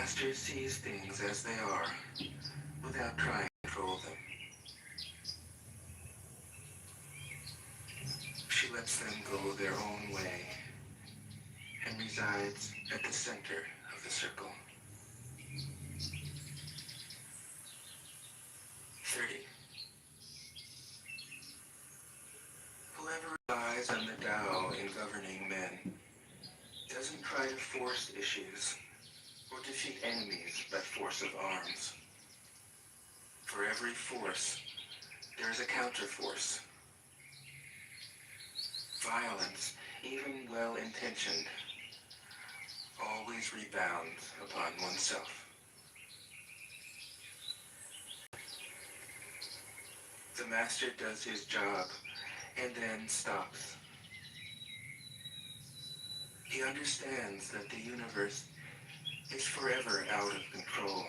master sees things as they are, without trying to control them. She lets them go their own way, and resides at the center of the circle. 30. Whoever relies on the Tao in governing men doesn't try to force issues or defeat enemies by force of arms. For every force, there is a counterforce. Violence, even well-intentioned, always rebounds upon oneself. The master does his job and then stops. He understands that the universe is forever out of control,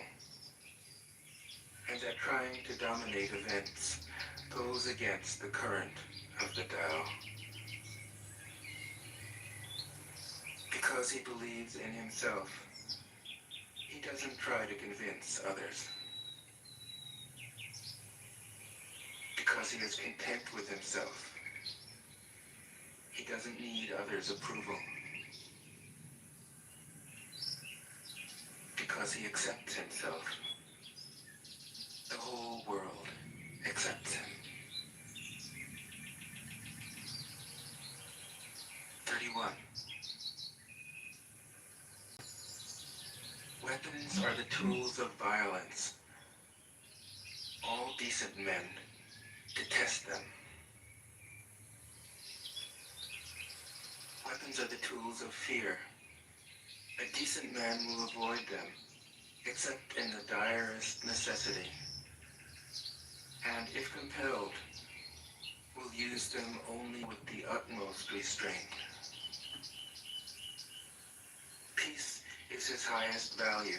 and that trying to dominate events goes against the current of the Tao. Because he believes in himself, he doesn't try to convince others. Because he is content with himself, he doesn't need others' approval. Because he accepts himself, the whole world accepts him. 31. Weapons are the tools of violence. All decent men detest them. Weapons are the tools of fear. A decent man will avoid them, except in the direst necessity, and if compelled, will use them only with the utmost restraint. Peace is his highest value.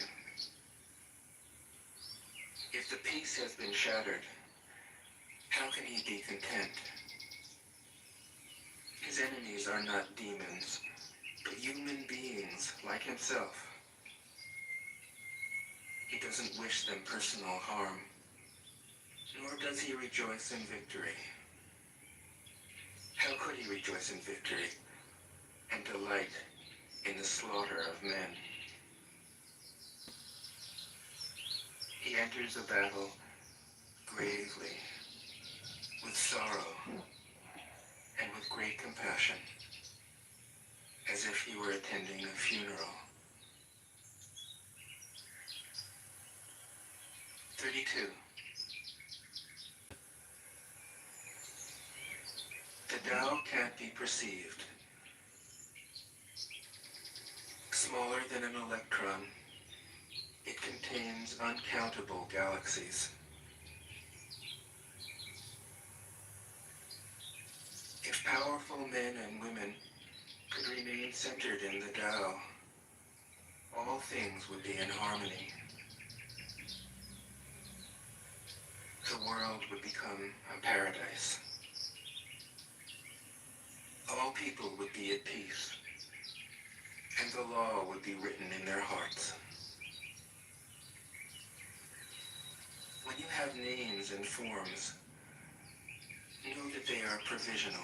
If the peace has been shattered, how can he be content? His enemies are not demons, but human beings like himself. He doesn't wish them personal harm, nor does he rejoice in victory. How could he rejoice in victory and delight in the slaughter of men? He enters a battle gravely, with sorrow, and with great compassion, as if he were attending a funeral. 32. The Tao can't be perceived. Smaller than an electron, it contains uncountable galaxies. If powerful men and women could remain centered in the Tao, all things would be in harmony. The world would become a paradise. All people would be at peace, and the law would be written in their hearts. When you have names and forms, know that they are provisional.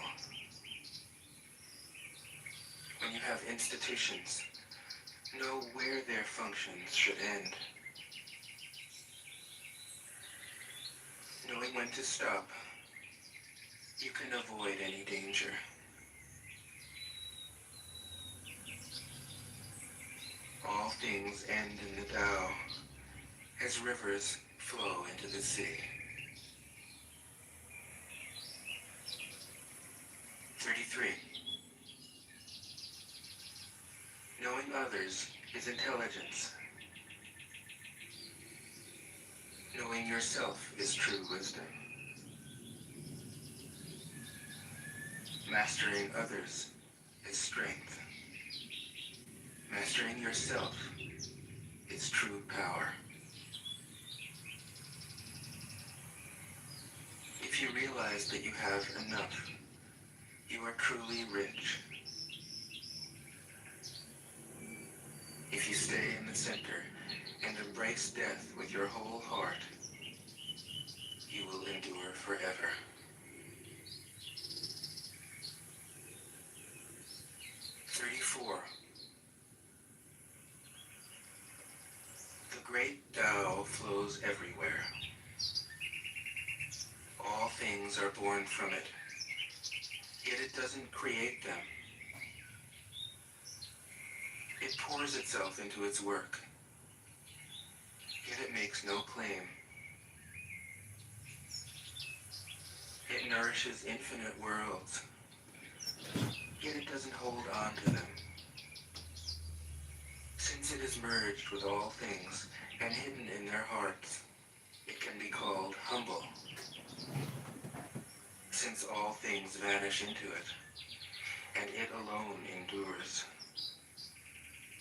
When you have institutions, know where their functions should end. Knowing when to stop, you can avoid any danger. All things end in the Tao, as rivers flow into the sea. 33. Knowing others is intelligence. Knowing yourself is true wisdom. Mastering others is strength. Mastering yourself is true power. If you realize that you have enough, you are truly rich. If you stay in the center face death with your whole heart, you will endure forever. 34. The great Tao flows everywhere. All things are born from it, yet it doesn't create them. It pours itself into its work, yet it makes no claim. It nourishes infinite worlds, yet it doesn't hold on to them. Since it is merged with all things and hidden in their hearts, it can be called humble. Since all things vanish into it, and it alone endures,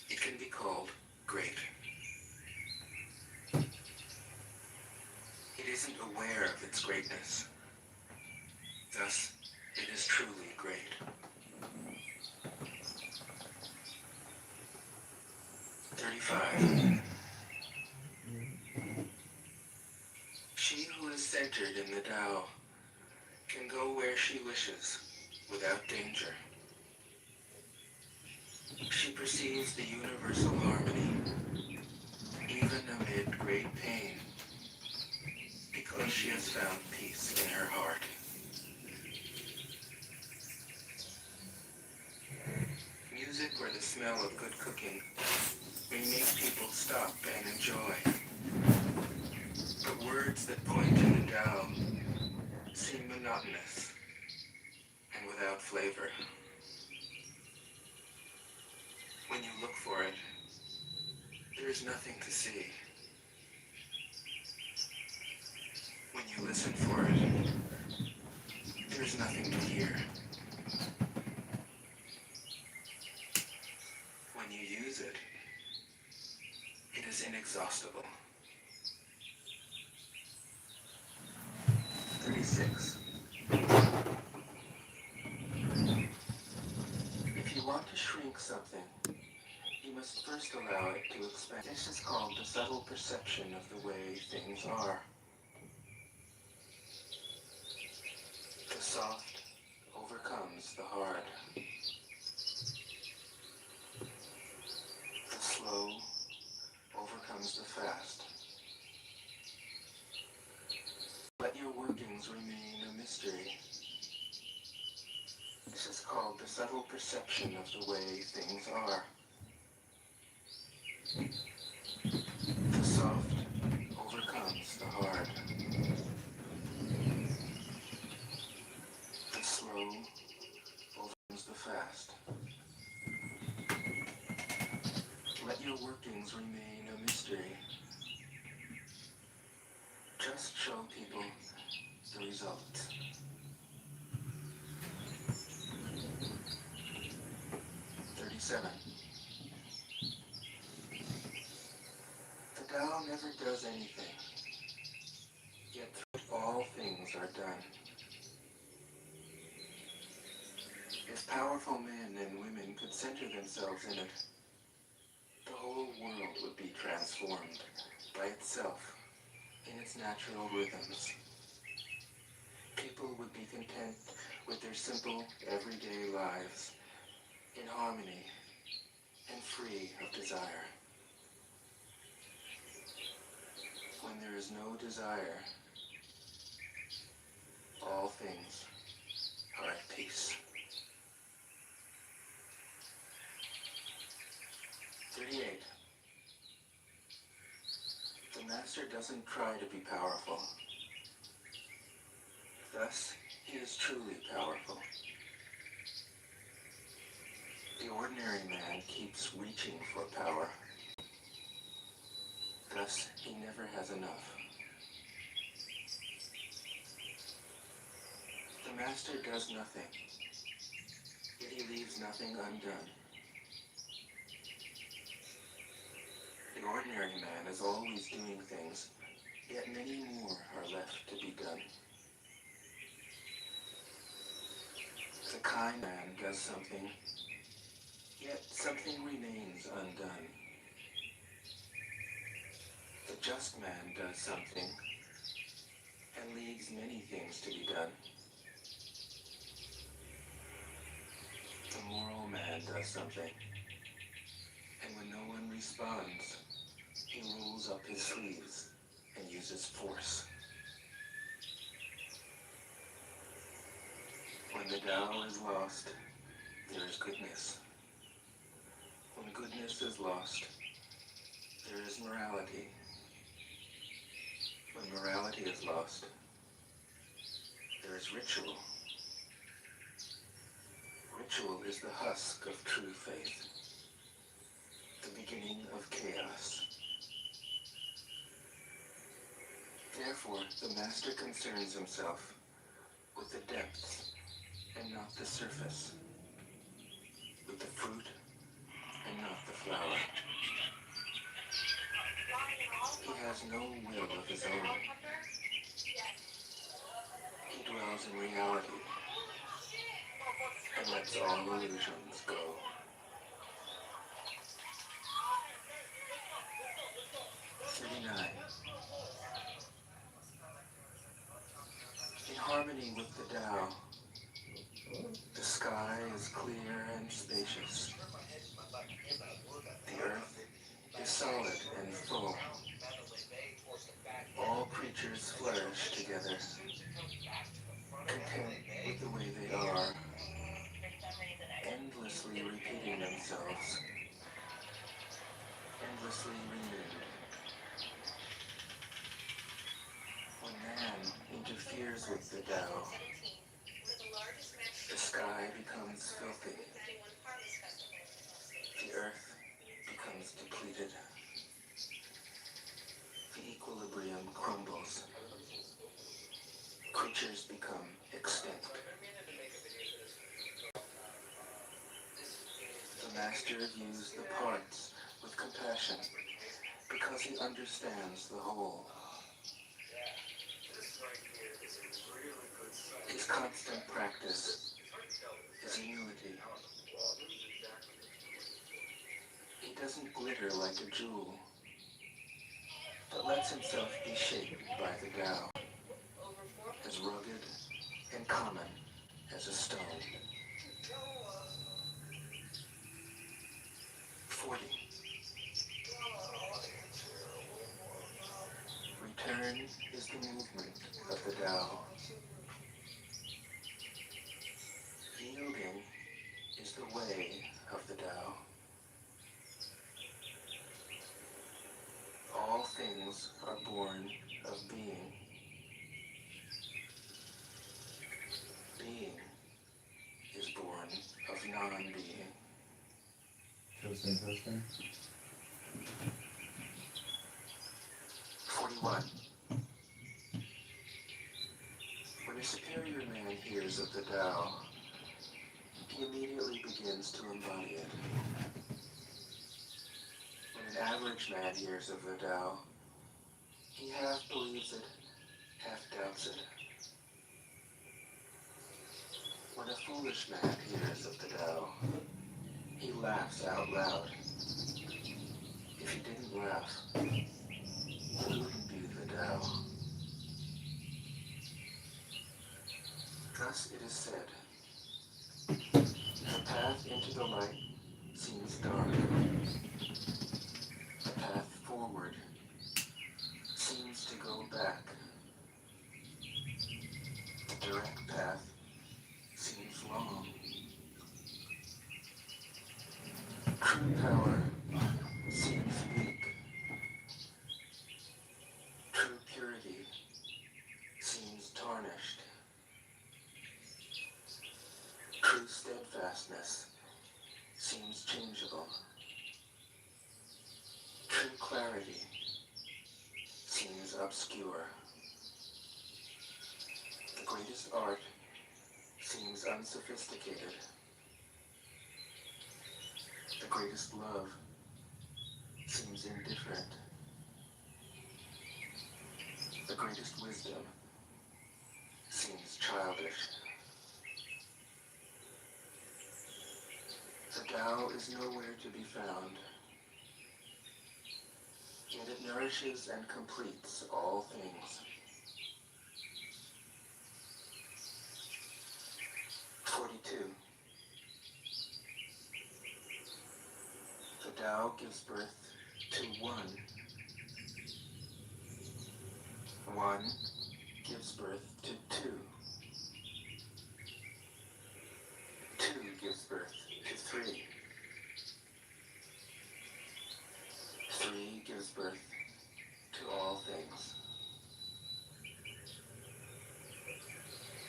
it can be called great. It isn't aware of its greatness. Thus, it is truly great. 35. She who is centered in the Tao can go where she wishes without danger. She perceives the universal harmony, even amid great pain, because she has found peace in her heart. Music or the smell of good cooking may make people stop and enjoy. But words that point to the Tao seem monotonous and without flavor. When you look for it, there is nothing to see. When you listen for it, there is nothing to hear. When you use it, it is inexhaustible. 36. If you want to shrink something, you must first allow it to expand. This is called the subtle perception of the way things are. The soft overcomes the hard. The slow overcomes the fast. Let your workings remain a mystery. This is called the subtle perception of the way things are. The soft overcomes the hard. The slow overcomes the fast. Let your workings remain a mystery. Just show people the results. 37. The Tao never does anything, yet through all things are done. If powerful men and women could center themselves in it, the whole world would be transformed by itself in its natural rhythms. People would be content with their simple, everyday lives, in harmony and free of desire. When there is no desire, all things are at peace. 38. The Master doesn't try to be powerful. Thus, he is truly powerful. The ordinary man keeps reaching for power. Thus, he never has enough. The Master does nothing, yet he leaves nothing undone. The ordinary man is always doing things, yet many more are left to be done. The kind man does something, yet something remains undone. The just man does something and leaves many things to be done. The moral man does something, and when no one responds, he rolls up his sleeves and uses force. When the Tao is lost, there is goodness. When goodness is lost, there is morality. When morality is lost, there is ritual. Ritual is the husk of true faith, the beginning of chaos. Therefore, the master concerns himself with the depths and not the surface, with the fruit and not the flower. He has no will of his own. He dwells in reality and lets all illusions go. In harmony with the Tao, the sky is clear and spacious. The earth is solid and full. All creatures flourish together, content with the way they are, endlessly repeating themselves, endlessly renewed. When man interferes with the Tao, the sky becomes filthy. The earth becomes depleted. The equilibrium crumbles. Creatures become extinct. The master views the parts with compassion because he understands the whole. His constant practice is humility. He doesn't glitter like a jewel, but lets himself be shaped by the Tao, as rugged and common as a stone. 40. Return is the movement of the Tao. Yielding is the way of the Tao. All things are born of being. Being is born of non-being. Testing. 41. When a superior man hears of the Tao, he immediately begins to embody it. When an average man hears of the Tao, he half believes it, half doubts it. When a foolish man hears of the Tao, he laughs out loud. If he didn't laugh, he wouldn't be the Tao. Thus it is said, the path into the light seems dark. The path forward seems to go back. The direct path seems long. True power seems weak. True purity seems tarnished. True steadfastness seems changeable. True clarity seems obscure. The greatest art seems unsophisticated. The greatest love seems indifferent. The greatest wisdom seems childish. The Tao is nowhere to be found. yet it nourishes and completes all things. 42. The Tao gives birth to one. One gives birth to two. Two gives birth to three. Three gives birth to all things.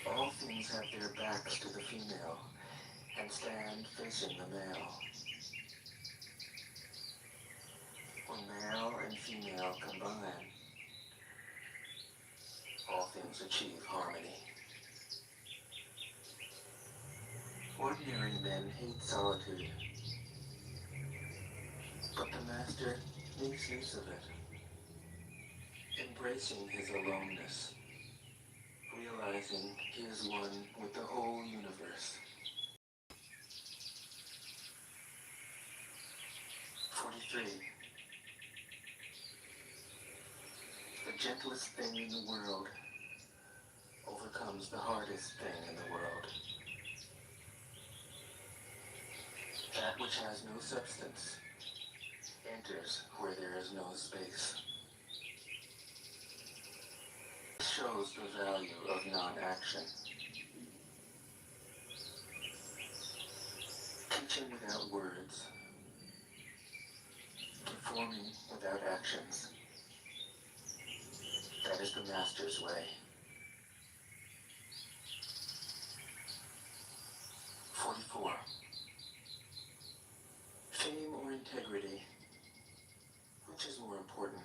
All things have their backs to the female and stand facing the male. When male and female combine, all things achieve harmony. Ordinary men hate solitude, but the Master makes use of it, embracing his aloneness, realizing he is one with the whole universe. 43. The gentlest thing in the world overcomes the hardest thing in the world. That which has no substance enters where there is no space. This shows the value of non-action. Teaching without words, performing without actions. That is the Master's way. 44. Fame or integrity? Which is more important?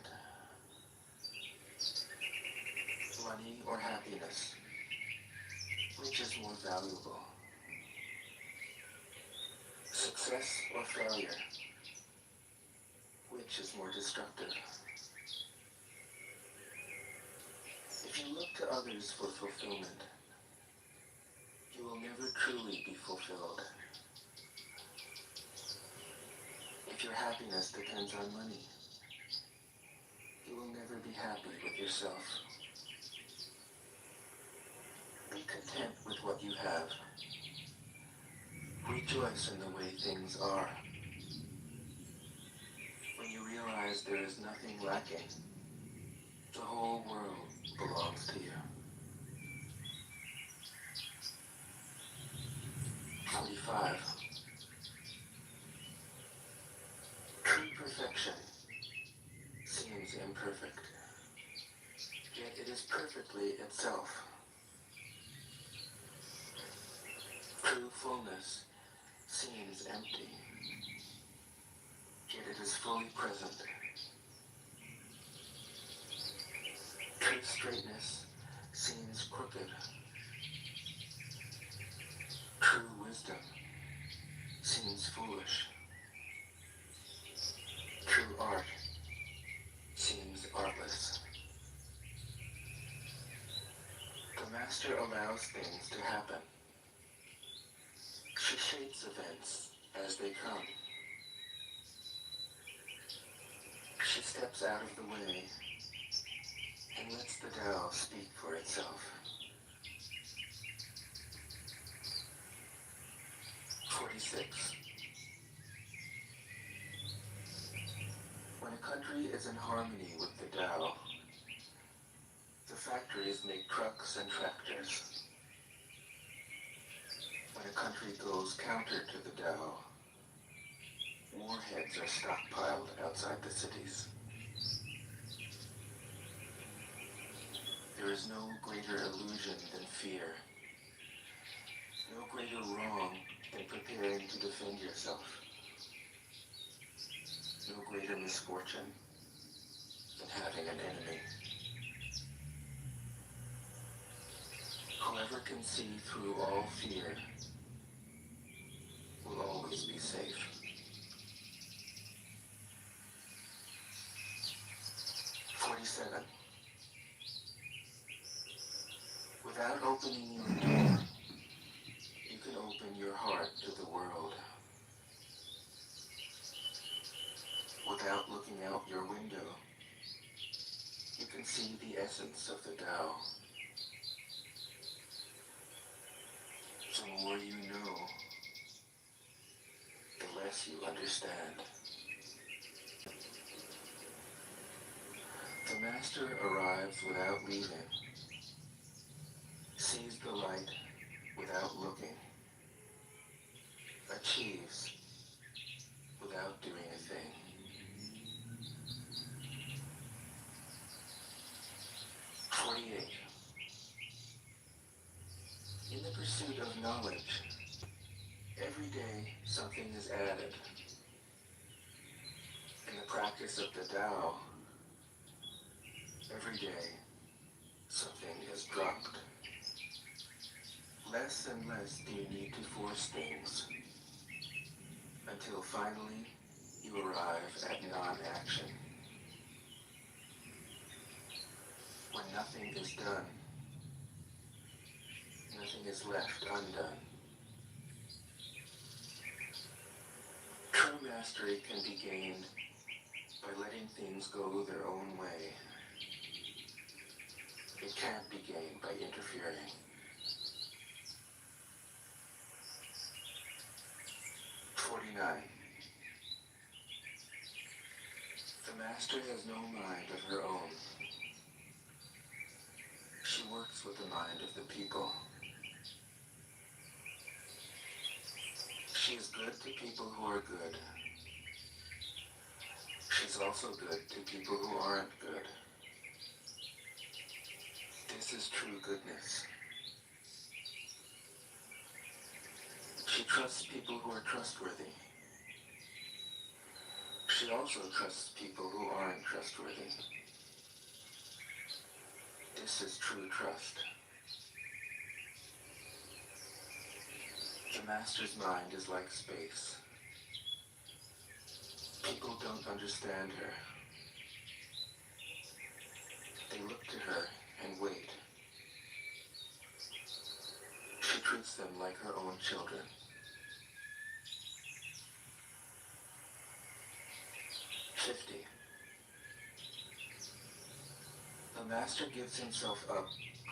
Money or happiness? Which is more valuable? Success or failure? Which is more destructive? If you look to others for fulfillment, you will never truly be fulfilled. If your happiness depends on money, you will never be happy with yourself. Be content with what you have. Rejoice in the way things are. When you realize there is nothing lacking, the whole world belongs to you. 45. True perfection seems imperfect, yet it is perfectly itself. True fullness seems empty, yet it is fully present. True straightness seems crooked. True wisdom seems foolish. True art seems artless. The Master allows things to happen. She shapes events as they come. She steps out of the way and lets the Tao speak for itself. 46. When a country is in harmony with the Tao, the factories make trucks and tractors. When a country goes counter to the Tao, warheads are stockpiled outside the cities. There is no greater illusion than fear, no greater wrong than preparing to defend yourself, no greater misfortune than having an enemy. Whoever can see through all fear will always be safe. 47. Without opening your door, you can open your heart to the world. Without looking out your window, see the essence of the Tao. The more you know, the less you understand. The Master arrives without leaving, sees the light without looking, achieves without doing a thing. In the pursuit of knowledge, every day something is added. In the practice of the Tao, every day something is dropped. Less and less do you need to force things, until finally you arrive at non-action. When nothing is done, nothing is left undone. True mastery can be gained by letting things go their own way. It can't be gained by interfering. The Master has no mind of her own. She works with the mind of the people. She is good to people who are good. She's also good to people who aren't good. This is true goodness. She trusts people who are trustworthy. She also trusts people who aren't trustworthy. This is true trust. The Master's mind is like space. People don't understand her. They look to her and wait. She treats them like her own children. The Master gives himself up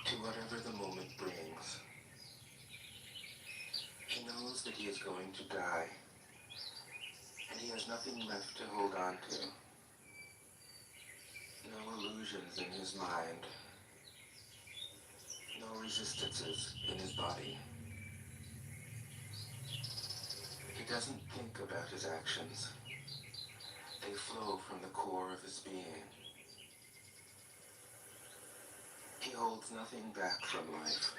to whatever the moment brings. He knows that he is going to die, and he has nothing left to hold on to. No illusions in his mind, no resistances in his body. He doesn't think about his actions. They flow from the core of his being. He holds nothing back from life.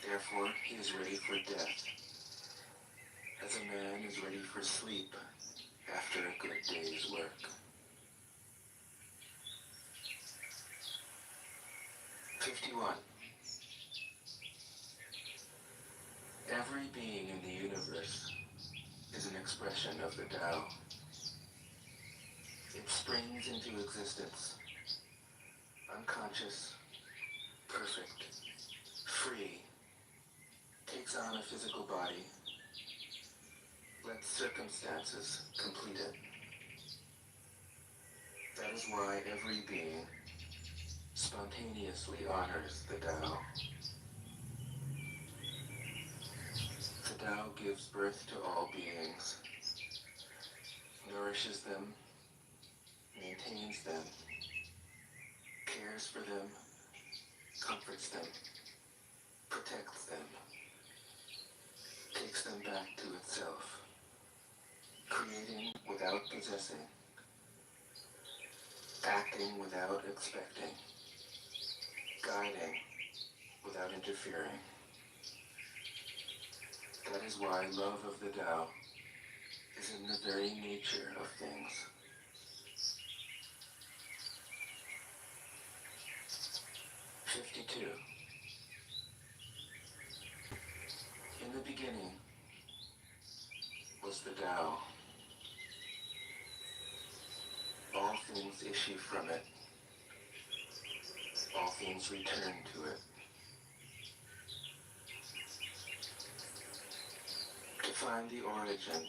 Therefore, he is ready for death, as a man is ready for sleep after a good day's work. 51. Every being in the universe is an expression of the Tao. It springs into existence, unconscious, perfect, free, takes on a physical body, lets circumstances complete it. That is why every being spontaneously honors the Tao. The Tao gives birth to all beings, nourishes them, maintains them, cares for them, comforts them, protects them, takes them back to itself, creating without possessing, acting without expecting, guiding without interfering. That is why love of the Tao is in the very nature of things. 52. In the beginning was the Tao. All things issue from it. All things return to it. To find the origin,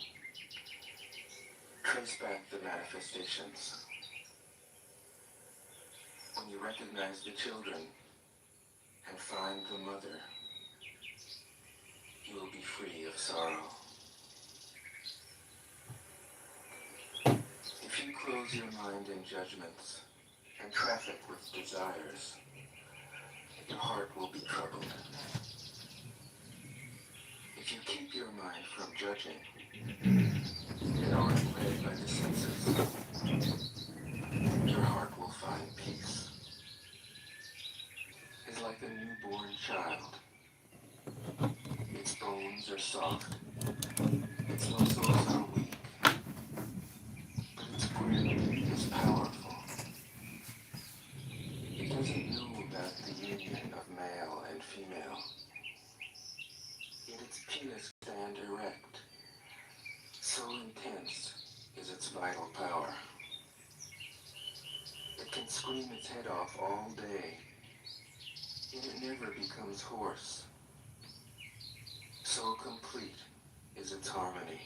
trace back the manifestations. When you recognize the children and find the mother, you will be free of sorrow. If you close your mind in judgments and traffic with desires, your heart will be troubled. If you keep your mind from judging and are led by the senses, your heart will find peace. It's like a newborn child. Its bones are soft, its muscles are weak, but its grip is powerful. It doesn't know about the union of male and female, yet its penis stand erect. So intense is its vital power. It can scream its head off all day, yet it never becomes hoarse. So complete is its harmony.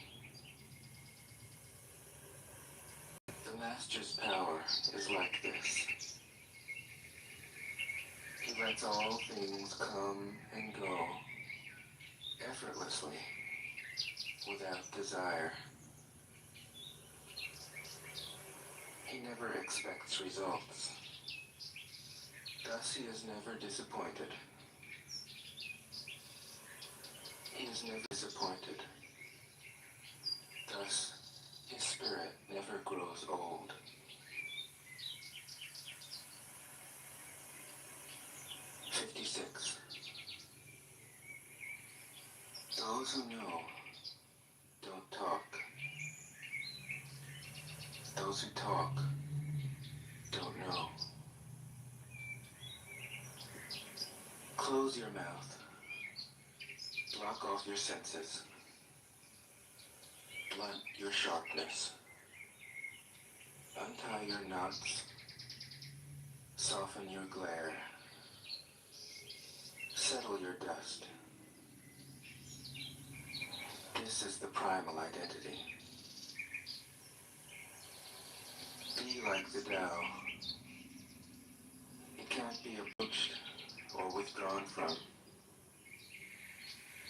The Master's power is like this. He lets all things come and go, effortlessly, without desire. He never expects results. Thus he is never disappointed. He is never disappointed. Thus, his spirit never grows old. Those who know don't talk. Those who talk don't know. Close your mouth. Block off your senses. Blunt your sharpness. Untie your knots. Soften your glare. Settle your dust. This is the primal identity. Be like the Tao. It can't be approached or withdrawn from,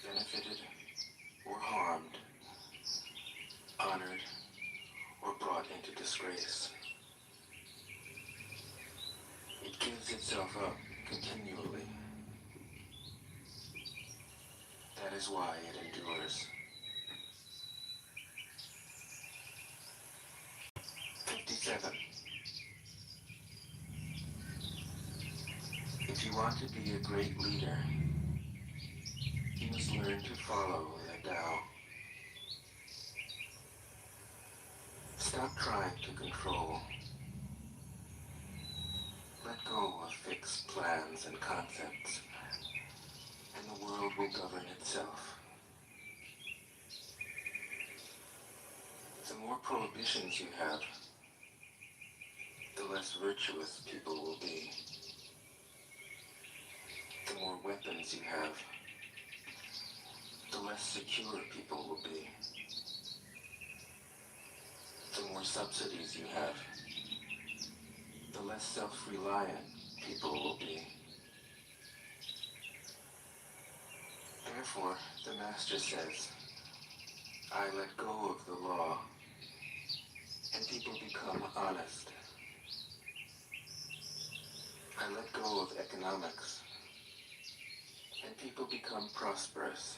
benefited or harmed, honored or brought into disgrace. It gives itself up continually. That is why it endures. 57. If you want to be a great leader, you must learn to follow the Tao. Stop trying to control. Let go of fixed plans and concepts, and the world will govern itself. The more prohibitions you have, the less virtuous people will be. The more weapons you have, the less secure people will be. The more subsidies you have, the less self-reliant people will be. Therefore, the Master says, I let go of the law, and people become honest. I let go of economics, and people become prosperous.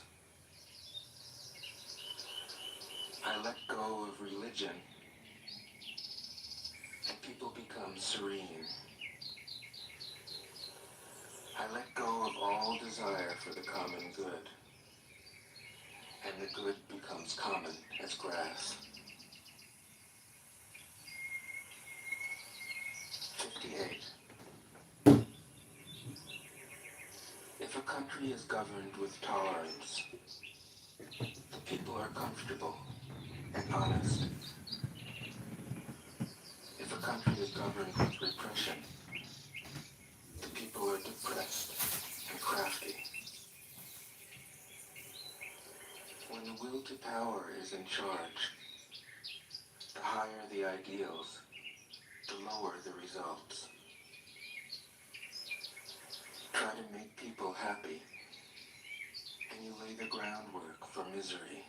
I let go of religion, and people become serene. I let go of all desire for the common good, and the good becomes common as grass. 58. If a country is governed with tolerance, the people are comfortable and honest. If a country is governed with repression, the people are depressed and crafty. When the will to power is in charge, the higher the ideals, the lower the results. misery.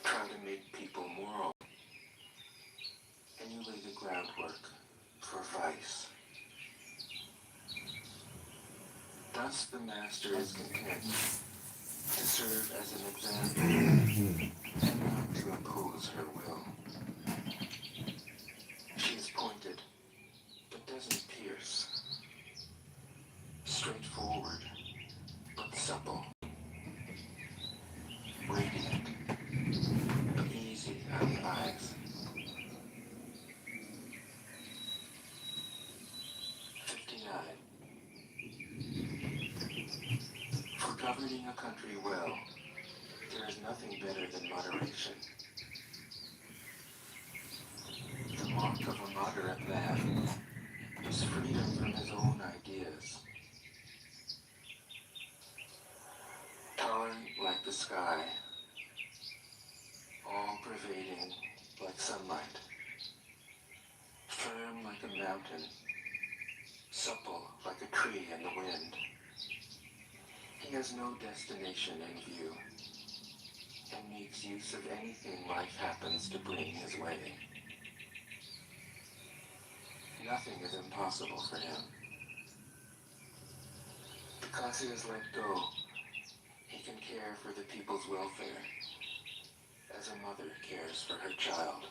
Try to make people moral, and you lay the groundwork for vice. Thus the master is content to serve as an example and not to impose her will. She is pointed, but doesn't pierce. Straightforward, but supple. Radiant, but easy on the eyes. 59. For governing a country well, there is nothing better than moderation. The mark of a moderate man is freedom from his own ideas. Tolerant like the sky, all-pervading like sunlight, firm like a mountain, supple like a tree in the wind. He has no destination in view, and makes use of anything life happens to bring his way. Nothing is impossible for him. Because he has let go, he can care for the people's welfare, as a mother cares for her child.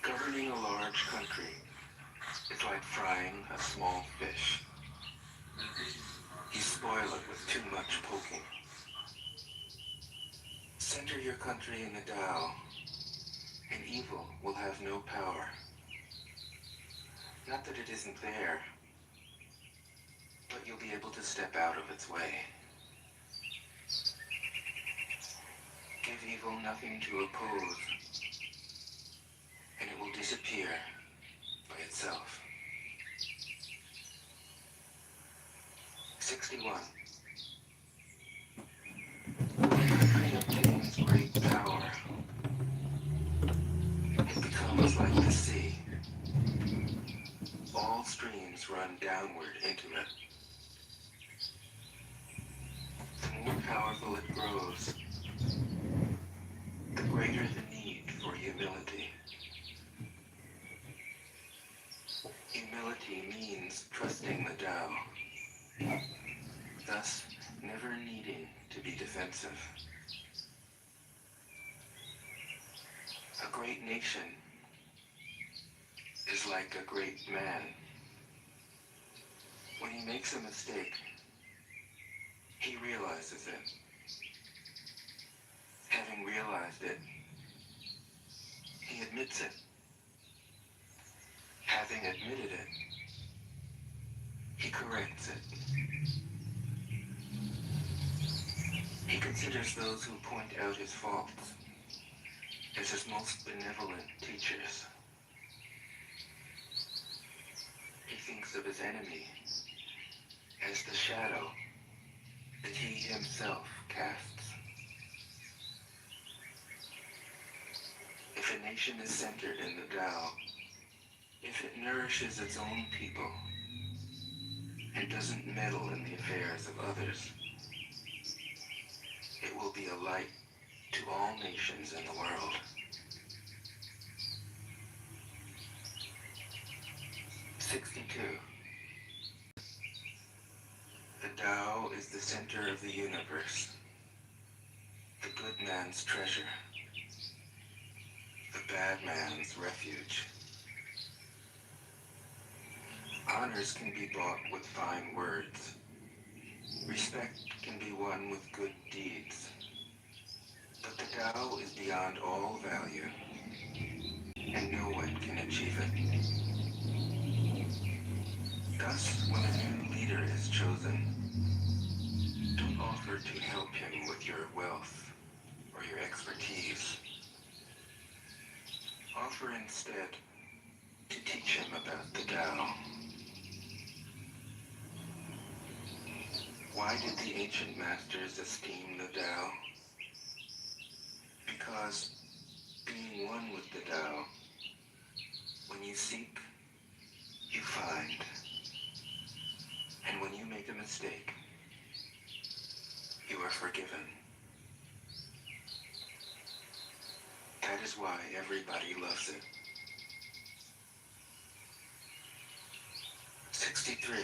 Governing a large country is like frying a small fish. You spoil it with too much poking. Center your country in the Tao, and evil will have no power. Not that it isn't there, but you'll be able to step out of its way. Give evil nothing to oppose, and it will disappear by itself. 61. When a country obtains great power, it becomes like the sea. All streams run downward into it. The more powerful it grows, the greater the need for humility. Humility means trusting the Tao, thus never needing to be defensive. A great nation is like a great man. When he makes a mistake, he realizes it. Having realized it, he admits it. Having admitted it, he corrects it. He considers those who point out his faults as his most benevolent teachers. He thinks of his enemy as the shadow that he himself casts. If a nation is centered in the Tao, if it nourishes its own people and doesn't meddle in the affairs of others, it will be a light to all nations in the world. 62. The Tao is the center of the universe, the good man's treasure, the bad man's refuge. Honors can be bought with fine words. Respect can be won with good deeds. But the Tao is beyond all value, and no one can achieve it. Thus, when a new leader is chosen, don't offer to help him with your wealth or your expertise. Offer instead to teach him about the Tao. Why did the ancient masters esteem the Tao? Because being one with the Tao When you seek, you find. And when you make a mistake, you are forgiven. That is why everybody loves it. 63.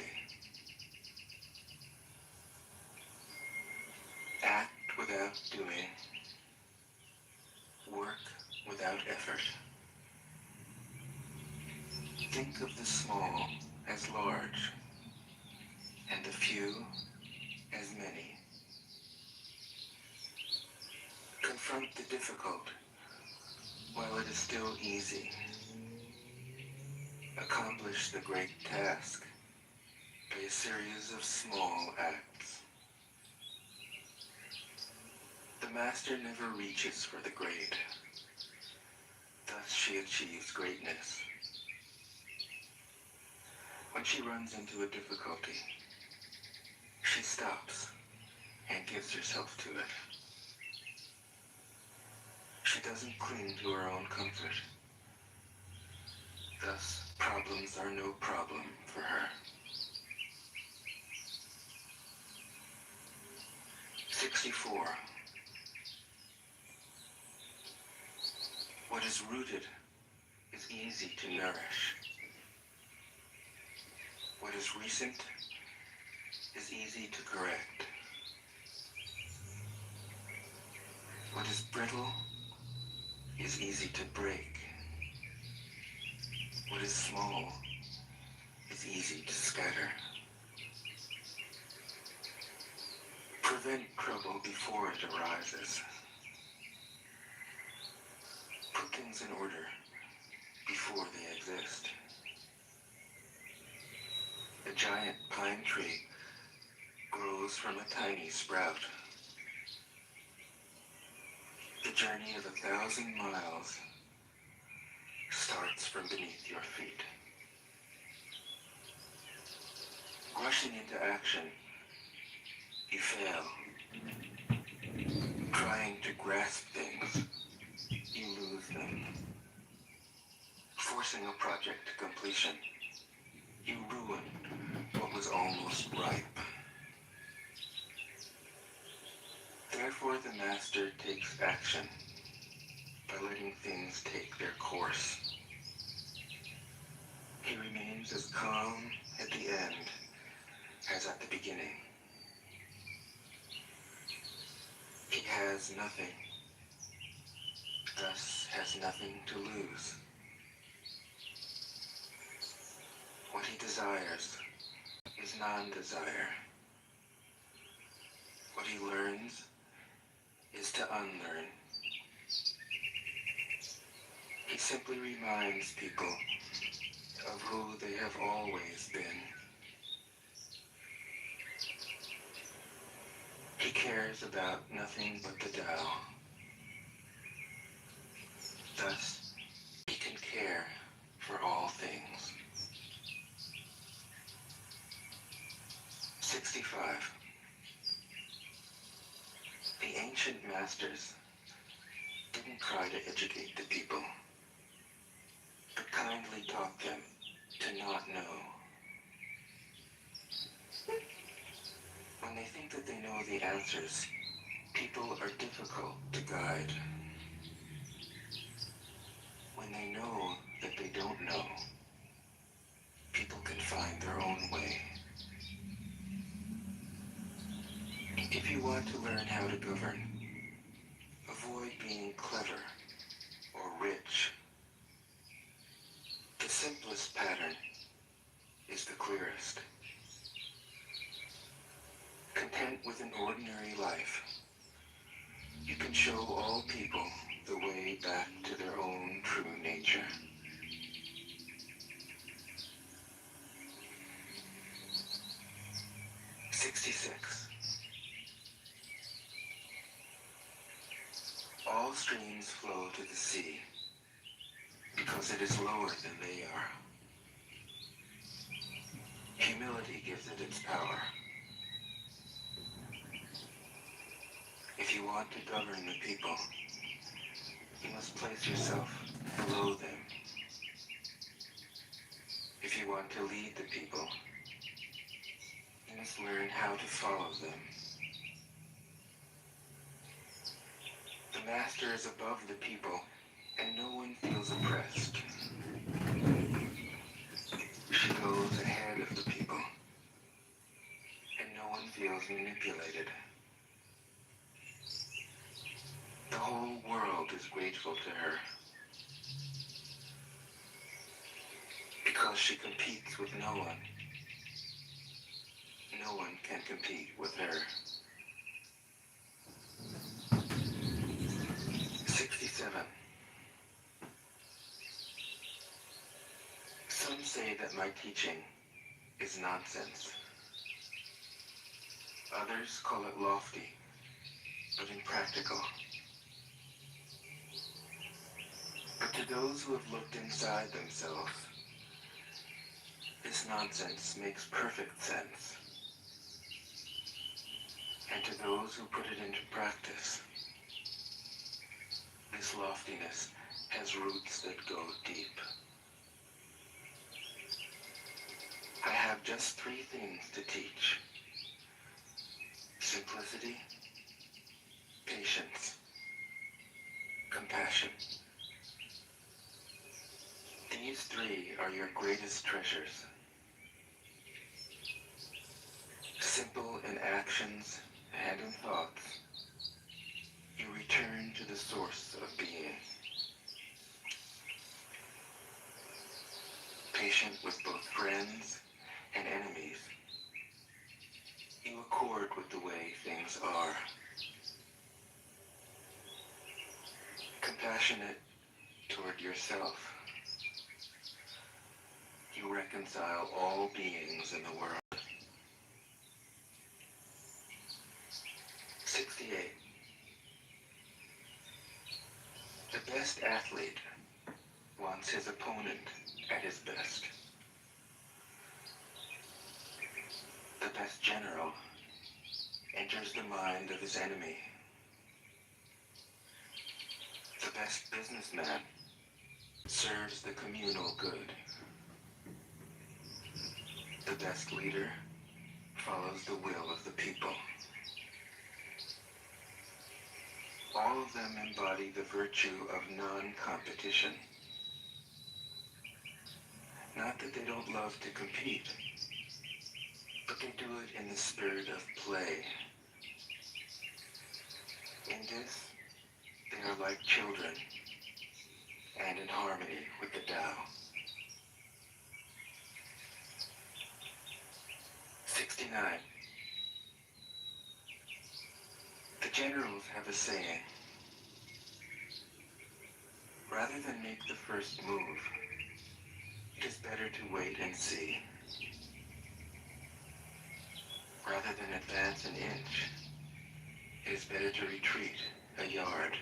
Act without doing. Work without effort. Think of the small as large, and the few as many. Confront the difficult while it is still easy. Accomplish the great task by a series of small acts. The master never reaches for the great. Thus she achieves greatness. When she runs into a difficulty, she stops and gives herself to it. She doesn't cling to her own comfort. Thus, problems are no problem for her. 64. What is rooted is easy to nourish. What is recent is easy to correct. What is brittle is easy to break. What is small is easy to scatter. Prevent trouble before it arises. Put things in order before they exist. A giant pine tree grows from a tiny sprout. The journey of 1,000 miles starts from beneath your feet. Rushing into action, you fail. Trying to grasp things, you lose them. Forcing a project to completion, you ruin what was almost ripe. Therefore, the master takes action by letting things take their course. He remains as calm at the end as at the beginning. He has nothing, thus has nothing to lose. What he desires is non-desire. What he learns is to unlearn. He simply reminds people of who they have always been. He cares about nothing but the Tao. Thus, he can care for all things. 65. The ancient masters didn't try to educate the people, but kindly taught them to not know. When they think that they know the answers, people are difficult to guide. When they know that they don't know, people can find their own way. If you want to learn how to govern, avoid being clever or rich. The simplest pattern is the clearest. Content with an ordinary life, you can show all people the way back to their own true nature. All streams flow to the sea because it is lower than they are. Humility gives it its power. If you want to govern the people, you must place yourself below them. If you want to lead the people, you must learn how to follow them. The master is above the people, and no one feels oppressed. She goes ahead of the people, and no one feels manipulated. The whole world is grateful to her, because she competes with no one. No one can compete with her. 67. Some say that my teaching is nonsense. Others call it lofty, but impractical. But to those who have looked inside themselves, this nonsense makes perfect sense. And to those who put it into practice, this loftiness has roots that go deep. I have just 3 things to teach: simplicity, patience, compassion. These 3 are your greatest treasures. Simple in actions and in thoughts, you return to the source of being. Patient with both friends and enemies, you accord with the way things are. Compassionate toward yourself, you reconcile all beings in the world. 68. The best athlete wants his opponent at his best. The best general enters the mind of his enemy. The best businessman serves the communal good. The best leader follows the will of the people. All of them embody the virtue of non-competition. Not that they don't love to compete, but they do it in the spirit of play. In this, they are like children, and in harmony with the Tao. 69. The generals have a saying: rather than make the first move, it is better to wait and see. Rather than advance an inch, it is better to retreat a yard.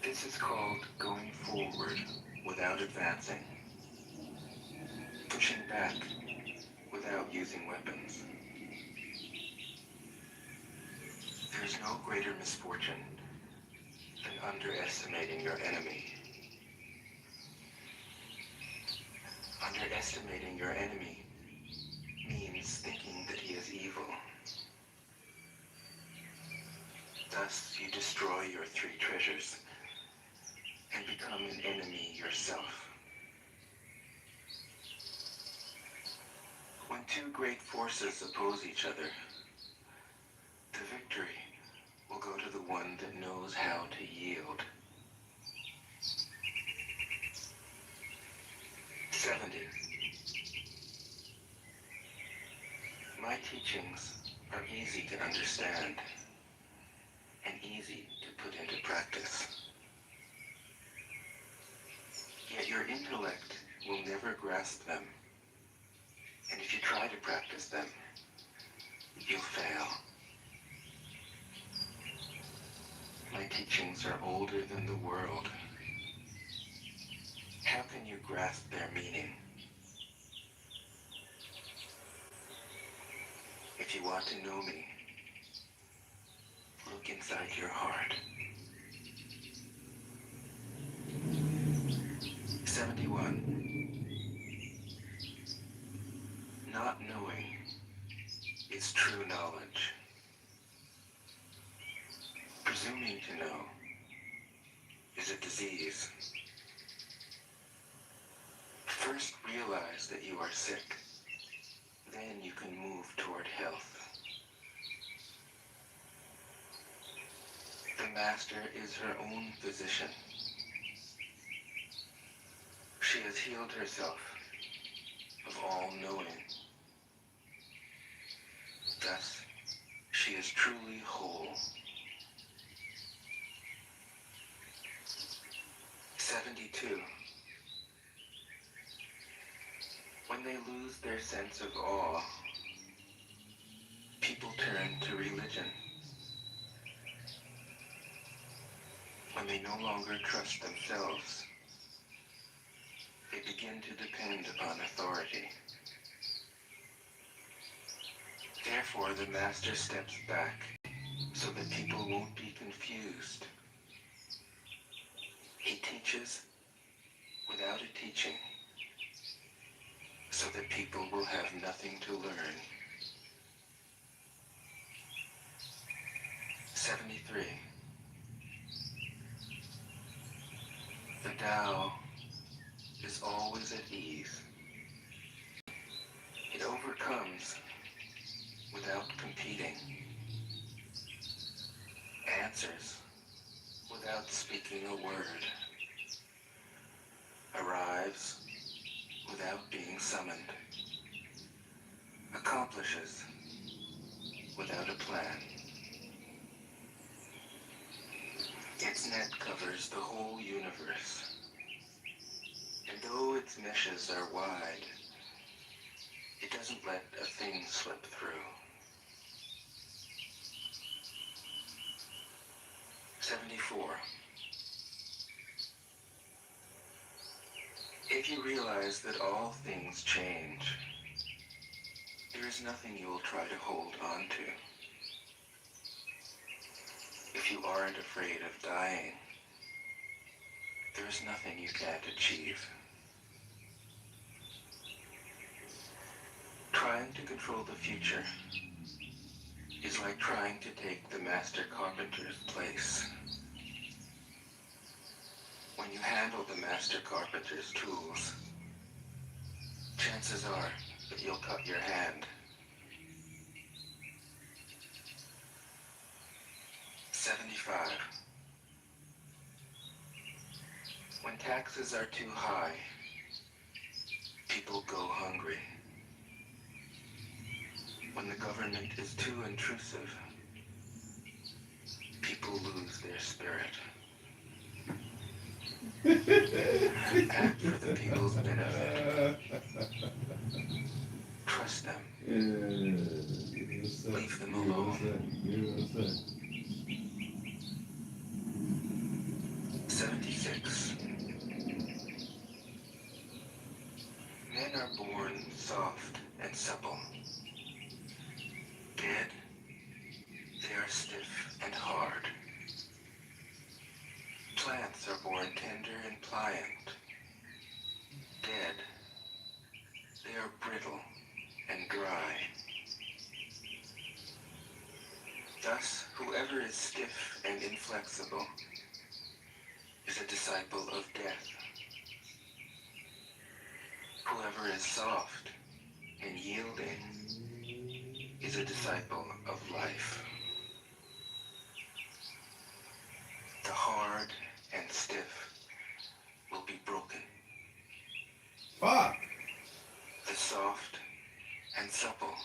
This is called going forward without advancing, pushing back without using weapons. There is no greater misfortune than underestimating your enemy. Underestimating your enemy means thinking that he is evil. Thus, you destroy your 3 treasures and become an enemy yourself. When 2 great forces oppose each other, the victory will go to the one that knows how to yield. 70. My teachings are easy to understand and easy to put into practice. Yet your intellect will never grasp them, and if you try to practice them, you'll fail. My teachings are older than the world. How can you grasp their meaning? If you want to know me, look inside your heart. 71. presuming to know is a disease. First realize that you are sick. Then you can move toward health. The Master is her own physician. She has healed herself of all knowing. Thus, she is truly whole. 72. When they lose their sense of awe, people turn to religion. When they no longer trust themselves, they begin to depend upon authority. Therefore, the Master steps back so that people won't be confused. He teaches without a teaching, so that people will have nothing to learn. 73. The Tao is always at ease. It overcomes without competing, answers without speaking a word, arrives without being summoned, accomplishes without a plan. Its net covers the whole universe, and though its meshes are wide, it doesn't let a thing slip through. 74. If you realize that all things change, there is nothing you will try to hold on to. If you aren't afraid of dying, there is nothing you can't achieve. Trying to control the future is like trying to take the master carpenter's place. When you handle the master carpenter's tools, chances are that you'll cut your hand. 75. When taxes are too high, people go hungry. When the government is too intrusive, people lose their spirit. Act for the people's benefit. Trust them. Leave them alone. 76. Men are born soft and supple. Dead, they are stiff and hard. Plants are born tender and pliant. Dead, they are brittle and dry. Thus, whoever is stiff and inflexible is a disciple of death. Whoever is soft and yielding is a disciple of life. The hard and stiff will be broken. Fuck! The soft and supple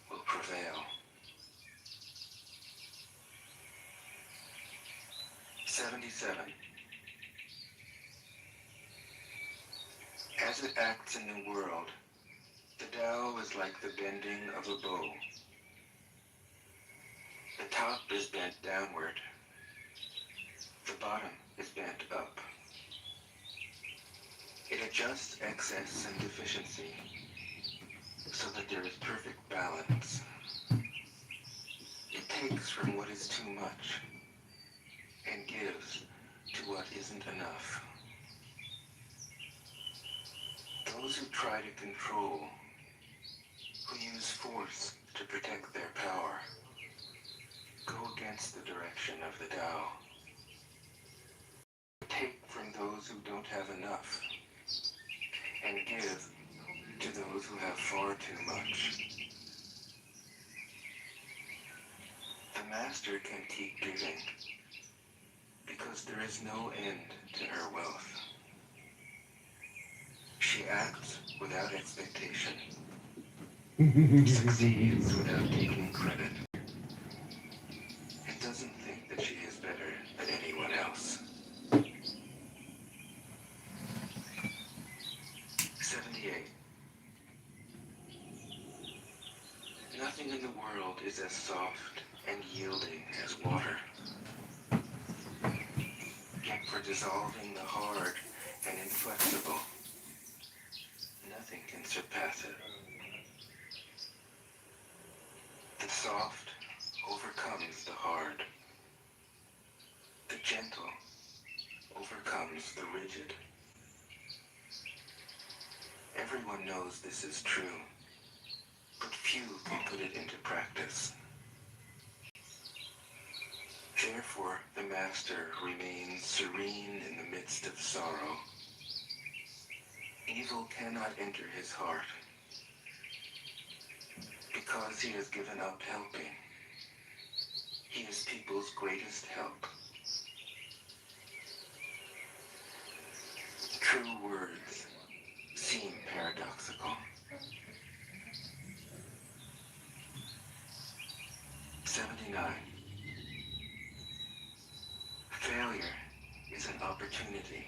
will prevail. 77. As it acts in the world, the Tao is like the bending of a bow. The top is bent downward. The bottom is bent up. It adjusts excess and deficiency so that there is perfect balance. It takes from what is too much and gives to what isn't enough. Those who try to control, who use force to protect their power, go against the direction expression of the Tao. Take from those who don't have enough, and give to those who have far too much. The Master can keep giving, because there is no end to her wealth. She acts without expectation, succeeds without taking credit, and doesn't think that she is better than anyone else. 78. Nothing in the world is as soft and yielding as water. Yet for dissolving the hard and inflexible, nothing can surpass it. The soft overcomes the hard. The gentle overcomes the rigid. Everyone knows this is true, but few can put it into practice. Therefore, the Master remains serene in the midst of sorrow. Evil cannot enter his heart, because he has given up helping. He is people's greatest help. True words seem paradoxical. 79. Failure is an opportunity.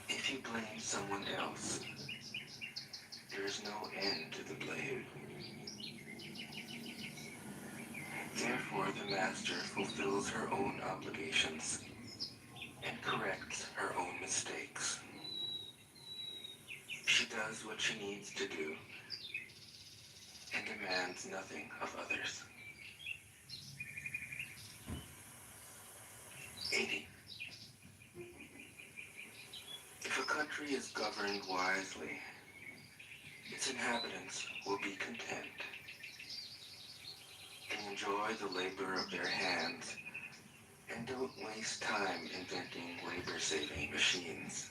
If you blame someone else, there is no end to the blame. Therefore, the Master fulfills her own obligations and corrects her own mistakes. She does what she needs to do and demands nothing of others. 80. If a country is governed wisely, its inhabitants will be content. They enjoy the labor of their hands and don't waste time inventing labor-saving machines.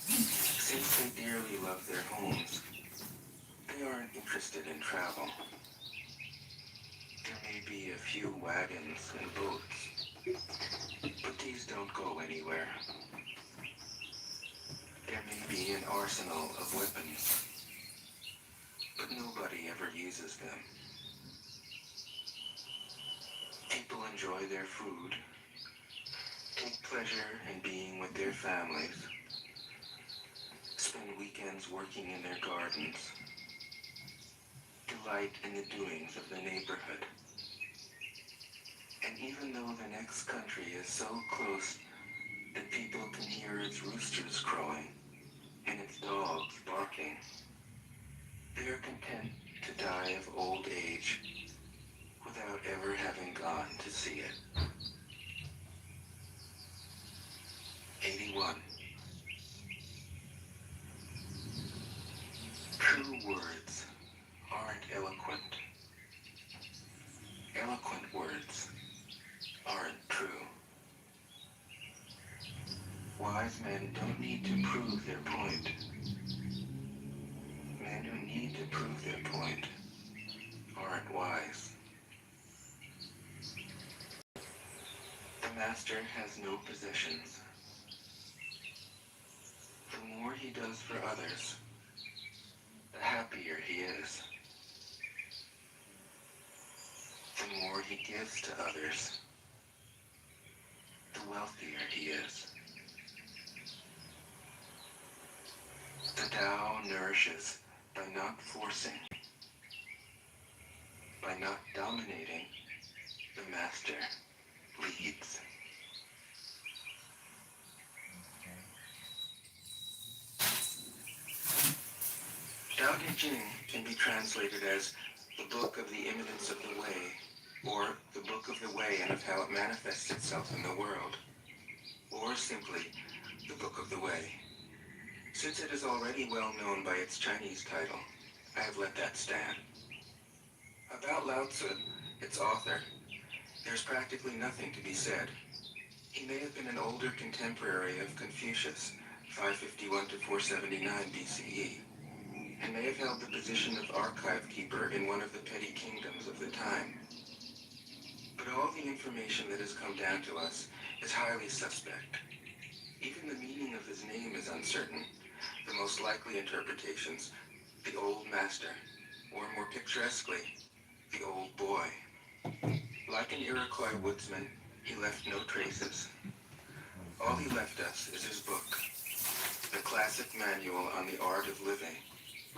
Since they dearly love their homes, they aren't interested in travel. There may be a few wagons and boats, but these don't go anywhere. There may be an arsenal of weapons, but nobody ever uses them. People enjoy their food, take pleasure in being with their families, spend weekends working in their gardens, delight in the doings of the neighborhood. And even though the next country is so close that people can hear its roosters crowing and its dogs barking, they are content to die of old age without ever having gone to see it. 81. True words aren't eloquent. Eloquent words aren't true. Wise men don't need to prove their point. Men who need to prove their point aren't wise. The Master has no possessions. The more he does for others, the happier he is. The more he gives to others, the wealthier he is. The Tao nourishes by not forcing, by not dominating. The Master leads. Tao Te Ching can be translated as the Book of the Immanence of the Way, or the Book of the Way and of how it manifests itself in the world, or simply the Book of the Way. Since it is already well known by its Chinese title, I have let that stand. About About Lao Tzu, its author, there's practically nothing to be said. He may have been an older contemporary of Confucius, 551 to 479 BCE, and may have held the position of archive keeper in one of the petty kingdoms of the time. But all the information that has come down to us is highly suspect. Even the meaning of his name is uncertain. The most likely interpretations, the old master, or more picturesquely, the old boy. Like an Iroquois woodsman, he left no traces. All he left us is his book, the classic manual on the art of living,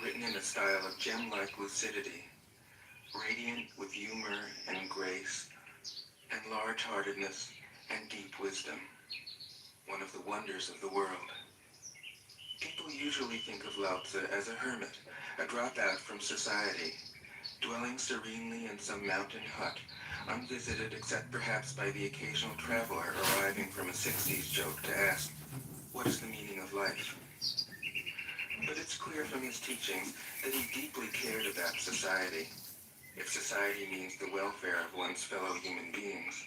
written in a style of gem-like lucidity, radiant with humor and grace, and large-heartedness and deep wisdom, one of the wonders of the world. People usually think of Lao Tzu as a hermit, a dropout from society, dwelling serenely in some mountain hut, unvisited except perhaps by the occasional traveler arriving from a 60s joke to ask, what is the meaning of life? But it's clear from his teachings that he deeply cared about society, if society means the welfare of one's fellow human beings.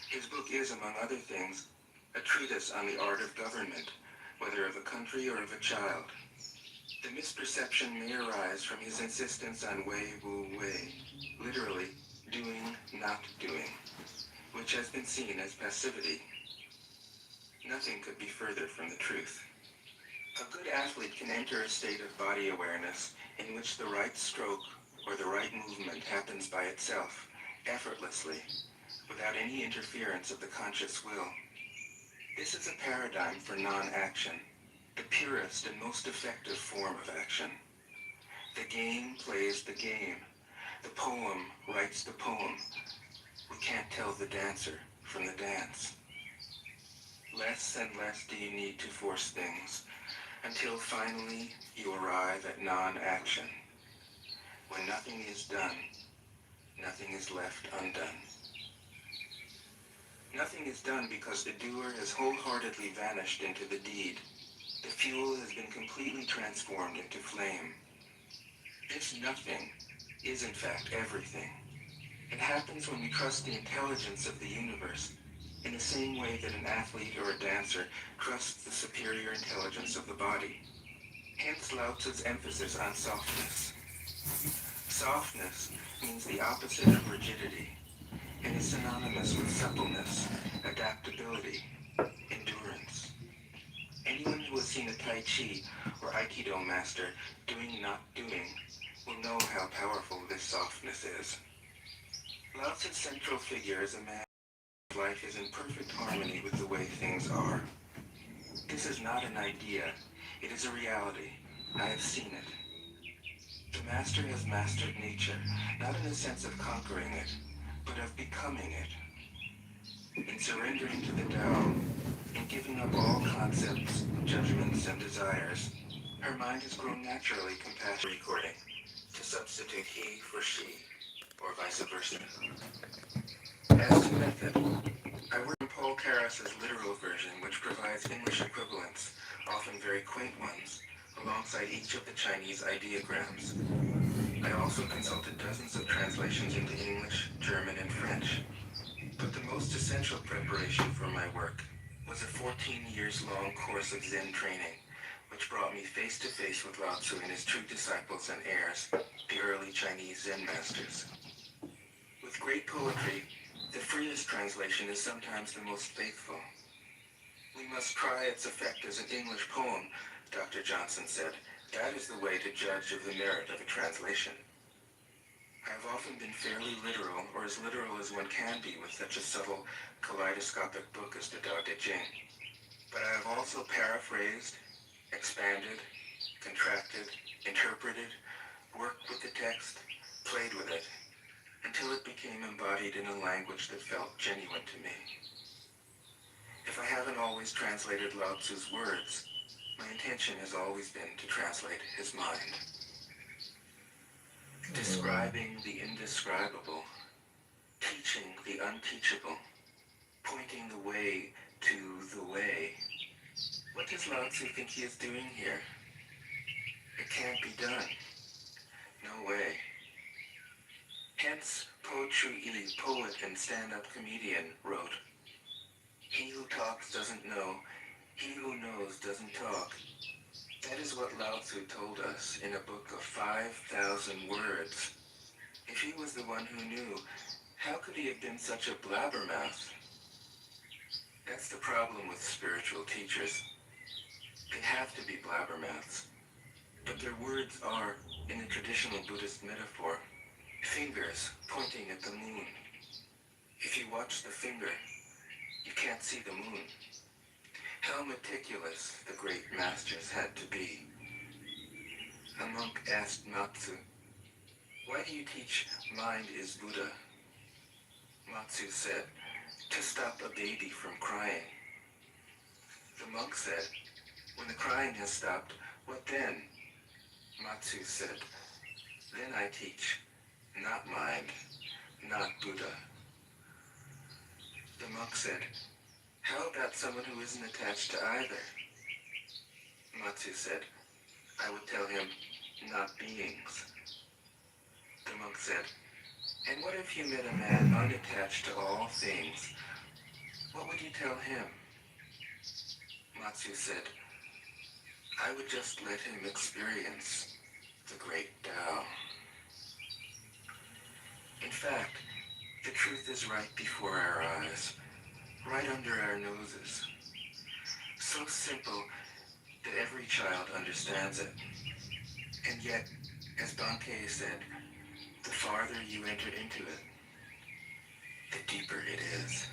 His book is, among other things, a treatise on the art of government, whether of a country or of a child. The misperception may arise from his insistence on wei wu wei, literally, doing, not doing, which has been seen as passivity. Nothing could be further from the truth. A good athlete can enter a state of body awareness in which the right stroke or the right movement happens by itself, effortlessly, without any interference of the conscious will. This is a paradigm for non-action, the purest and most effective form of action. The game plays the game. The poem writes the poem. We can't tell the dancer from the dance. Less and less do you need to force things, until finally you arrive at non-action. When nothing is done, nothing is left undone. Nothing is done because the doer has wholeheartedly vanished into the deed. The fuel has been completely transformed into flame. This nothing is in fact everything. It happens when we trust the intelligence of the universe, in the same way that an athlete or a dancer trusts the superior intelligence of the body. Hence Lao Tzu's emphasis on softness. Softness means the opposite of rigidity, and is synonymous with suppleness, adaptability, endurance. Anyone who has seen a Tai Chi or Aikido master doing not doing will know how powerful this softness is. Lao Tzu's central figure is a man whose life is in perfect harmony with the way things are. This is not an idea, it is a reality. I have seen it. The master has mastered nature, not in the sense of conquering it, but of becoming it. In surrendering to the Tao, in giving up all concepts, judgments, and desires, her mind has grown naturally compassionate recording, to substitute he for she, or vice versa. As to method, I work in Paul Karas's literal version, which provides English equivalents, often very quaint ones, alongside each of the Chinese ideograms. I also consulted dozens of translations into English, German, and French. But the most essential preparation for my work was a 14 years long course of Zen training, which brought me face to face with Lao Tzu and his true disciples and heirs, the early Chinese Zen masters. With great poetry, the freest translation is sometimes the most faithful. We must try its effect as an English poem, Dr. Johnson said. That is the way to judge of the merit of a translation. I have often been fairly literal, or as literal as one can be with such a subtle, kaleidoscopic book as the Tao Te Ching. But I have also paraphrased, expanded, contracted, interpreted, worked with the text, played with it, until it became embodied in a language that felt genuine to me. If I haven't always translated Lao Tzu's words, my intention has always been to translate his mind. Describing the indescribable, teaching the unteachable, pointing the way to the way. What does Lao Tzu think he is doing here? It can't be done. No way. Can Hence, Poetry Ili, poet and stand-up comedian, wrote, "He who talks doesn't know, he who knows doesn't talk." That is what Lao Tzu told us in a book of 5,000 words. If he was the one who knew, how could he have been such a blabbermouth? That's the problem with spiritual teachers. They have to be blabbermouths. But their words are, in the traditional Buddhist metaphor, fingers pointing at the moon. If you watch the finger, you can't see the moon. How meticulous the great masters had to be. A monk asked Matsu, "Why do you teach mind is Buddha?" Matsu said, "To stop a baby from crying." The monk said, "When the crying has stopped, what then?" Matsu said, "Then I teach, not mind, not Buddha." The monk said, "How about someone who isn't attached to either?" Matsu said, "I would tell him, not beings." The monk said, "And what if you met a man unattached to all things? What would you tell him?" Matsu said, "I would just let him experience the great Tao." In fact, the truth is right before our eyes, right under our noses. So simple that every child understands it. And yet, as Bankei said, the farther you enter into it, the deeper it is.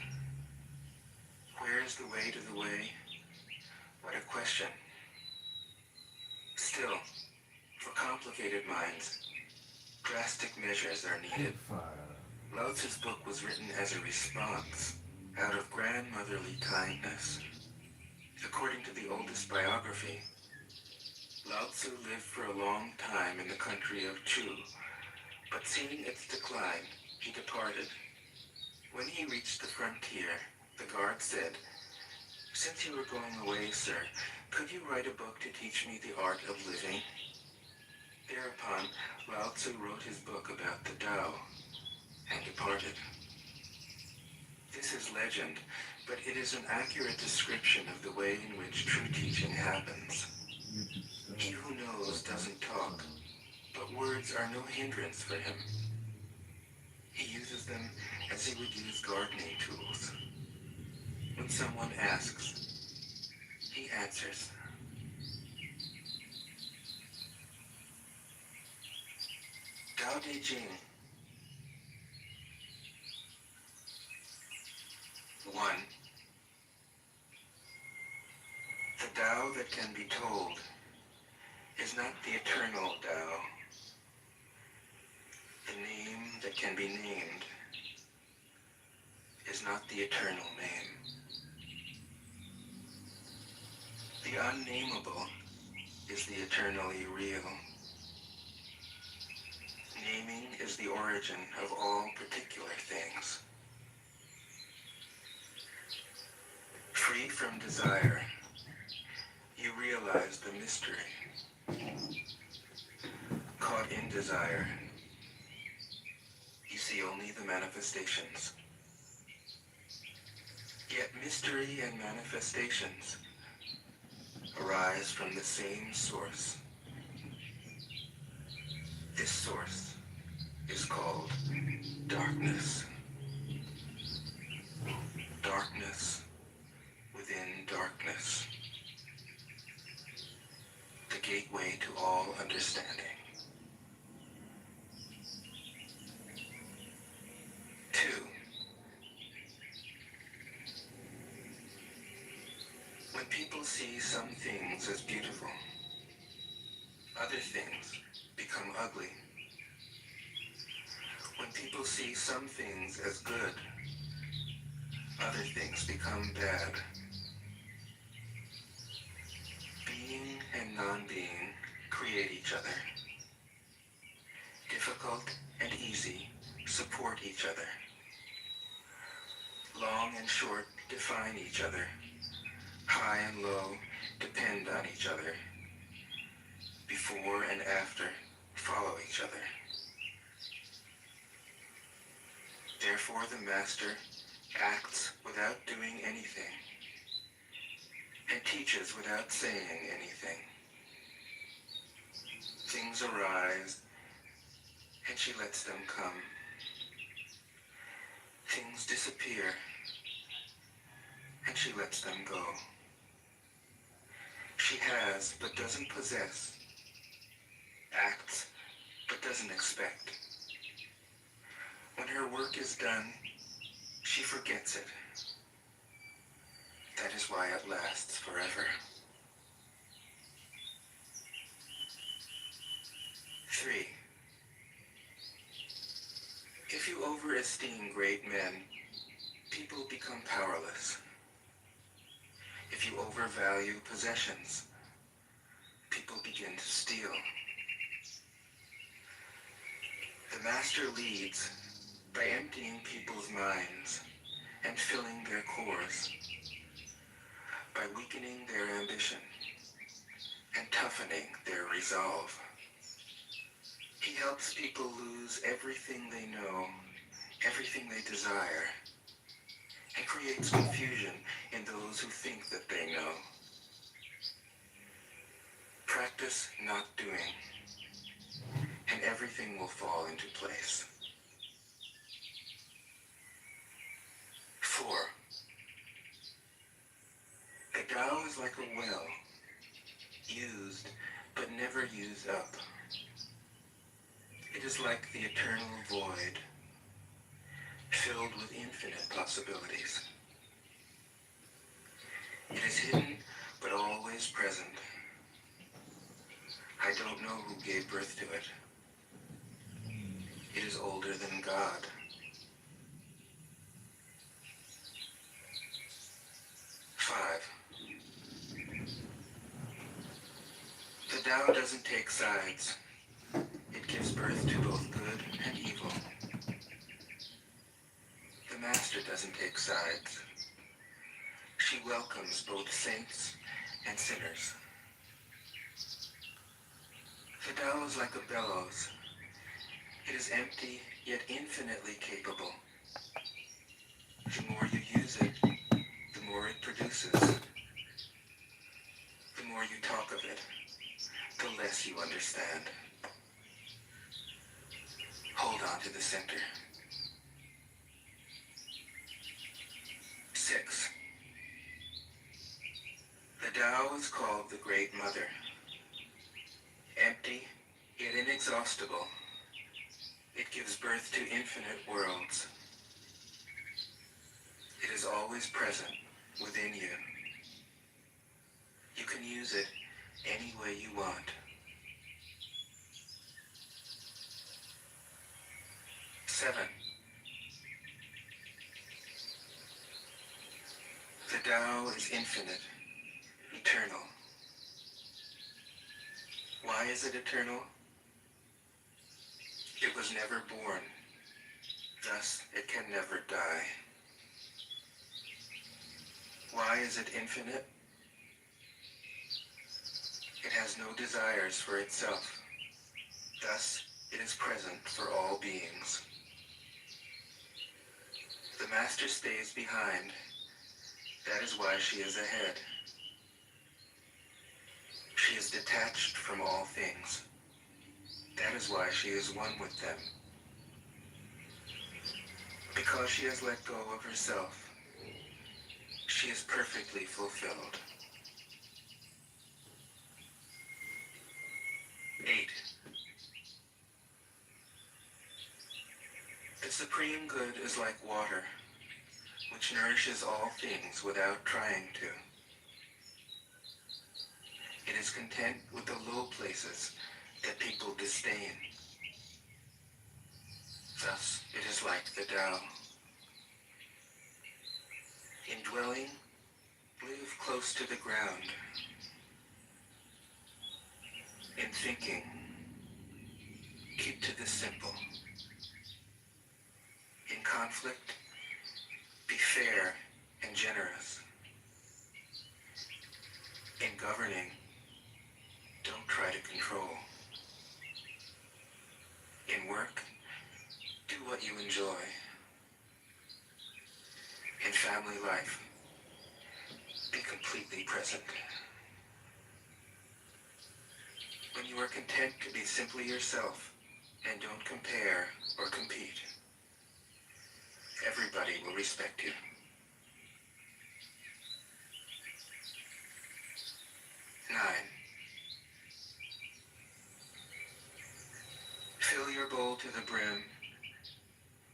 Where is the way to the way? What a question. Still, for complicated minds, drastic measures are needed. Lao Tzu's book was written as a response out of grandmotherly kindness. According to the oldest biography, Lao Tzu lived for a long time in the country of Chu, but seeing its decline, he departed. When he reached the frontier, the guard said, "Since you were going away, sir, could you write a book to teach me the art of living?" Thereupon, Lao Tzu wrote his book about the Tao and departed. This is legend, but it is an accurate description of the way in which true teaching happens. He who knows doesn't talk, but words are no hindrance for him. He uses them as he would use gardening tools. When someone asks, he answers. Tao Te Ching. 1. The Tao that can be told is not the eternal Tao. The name that can be named is not the eternal name. The unnameable is the eternally real. Naming is the origin of all particular things. Free from desire, you realize the mystery. Caught in desire, you see only the manifestations. Yet mystery and manifestations arise from the same source. This source is called darkness. Darkness within darkness. The gateway to all understanding. 2. When people see some things as beautiful, other things become ugly. When people see some things as good, other things become bad. Being and non-being create each other. Difficult and easy support each other. Long and short define each other. High and low depend on each other. Before and after follow each other. Therefore the master acts without doing anything, and teaches without saying anything. Things arise, and she lets them come. Things disappear, and she lets them go. She has, but doesn't possess. Acts, but doesn't expect. When her work is done, she forgets it. That is why it lasts forever. 3. If you overesteem great men, people become powerless. If you overvalue possessions, people begin to steal. The master leads by emptying people's minds and filling their cores, by weakening their ambition and toughening their resolve. He helps people lose everything they know, everything they desire, and creates confusion in those who think that they know. Practice not doing, and everything will fall into place. 4. The Tao is like a well, used but never used up. It is like the eternal void, filled with infinite possibilities. It is hidden but always present. I don't know who gave birth to it. It is older than God. 5. The Tao doesn't take sides. It gives birth to both good and evil. The Master doesn't take sides. She welcomes both saints and sinners. The Tao is like a bellows. It is empty, yet infinitely capable. The more you use it, the more it produces. The more you talk of it, the less you understand. Hold on to the center. 6. The Tao is called the Great Mother. Empty, yet inexhaustible, it gives birth to infinite worlds. It is always present within you. You can use it any way you want. 7. The Tao is infinite, eternal. Why is it eternal? It was never born, thus it can never die. Why is it infinite? It has no desires for itself, thus it is present for all beings. The Master stays behind. That is why she is ahead. She is detached from all things. That is why she is one with them. Because she has let go of herself, she is perfectly fulfilled. 8. The Supreme Good is like water, which nourishes all things without trying to. It is content with the low places that people disdain. Thus, it is like the Tao. In dwelling, live close to the ground. In thinking, keep to the simple. In conflict, be fair and generous. In governing, don't try to control. In work, do what you enjoy. family life. Be completely present. When you are content to be simply yourself and don't compare or compete, everybody will respect you. 9. Fill your bowl to the brim,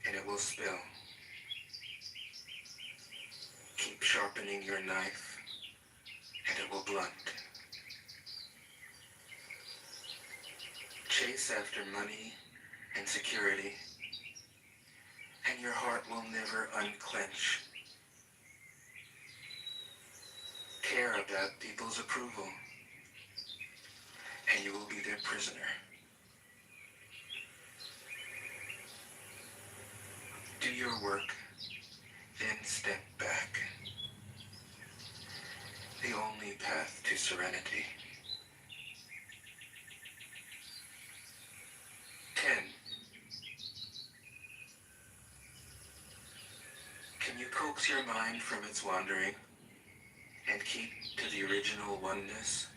and it will spill. Keep sharpening your knife, and it will blunt. Chase after money and security, and your heart will never unclench. Care about people's approval, and you will be their prisoner. Do your work, then step back. The only path to serenity. 10. Can you coax your mind from its wandering and keep to the original oneness?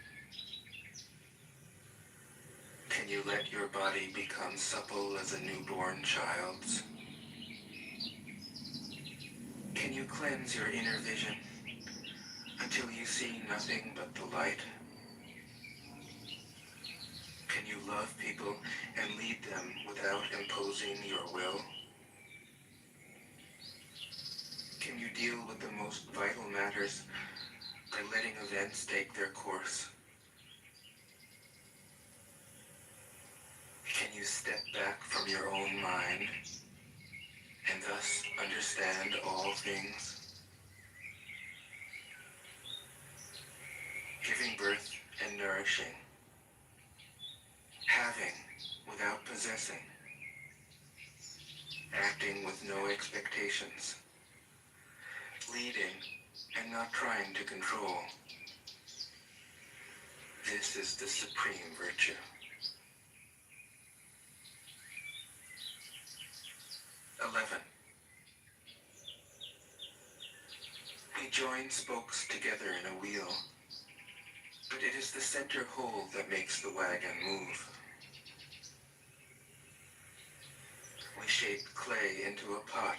Can you let your body become supple as a newborn child's? Can you cleanse your inner vision until you see nothing but the light? Can you love people and lead them without imposing your will? Can you deal with the most vital matters by letting events take their course? Can you step back from your own mind and thus understand all things? Giving birth and nourishing. Having without possessing. Acting with no expectations. Leading and not trying to control. This is the supreme virtue. 11. We join spokes together in a wheel, but it is the center hole that makes the wagon move. We shape clay into a pot,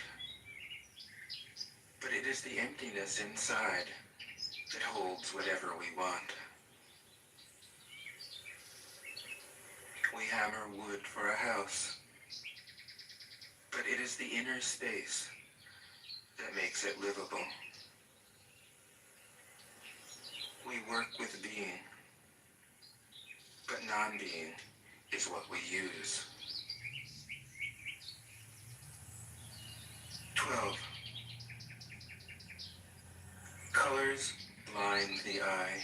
but it is the emptiness inside that holds whatever we want. We hammer wood for a house, but it is the inner space that makes it livable. We work with being, but non-being is what we use. 12. Colors blind the eye.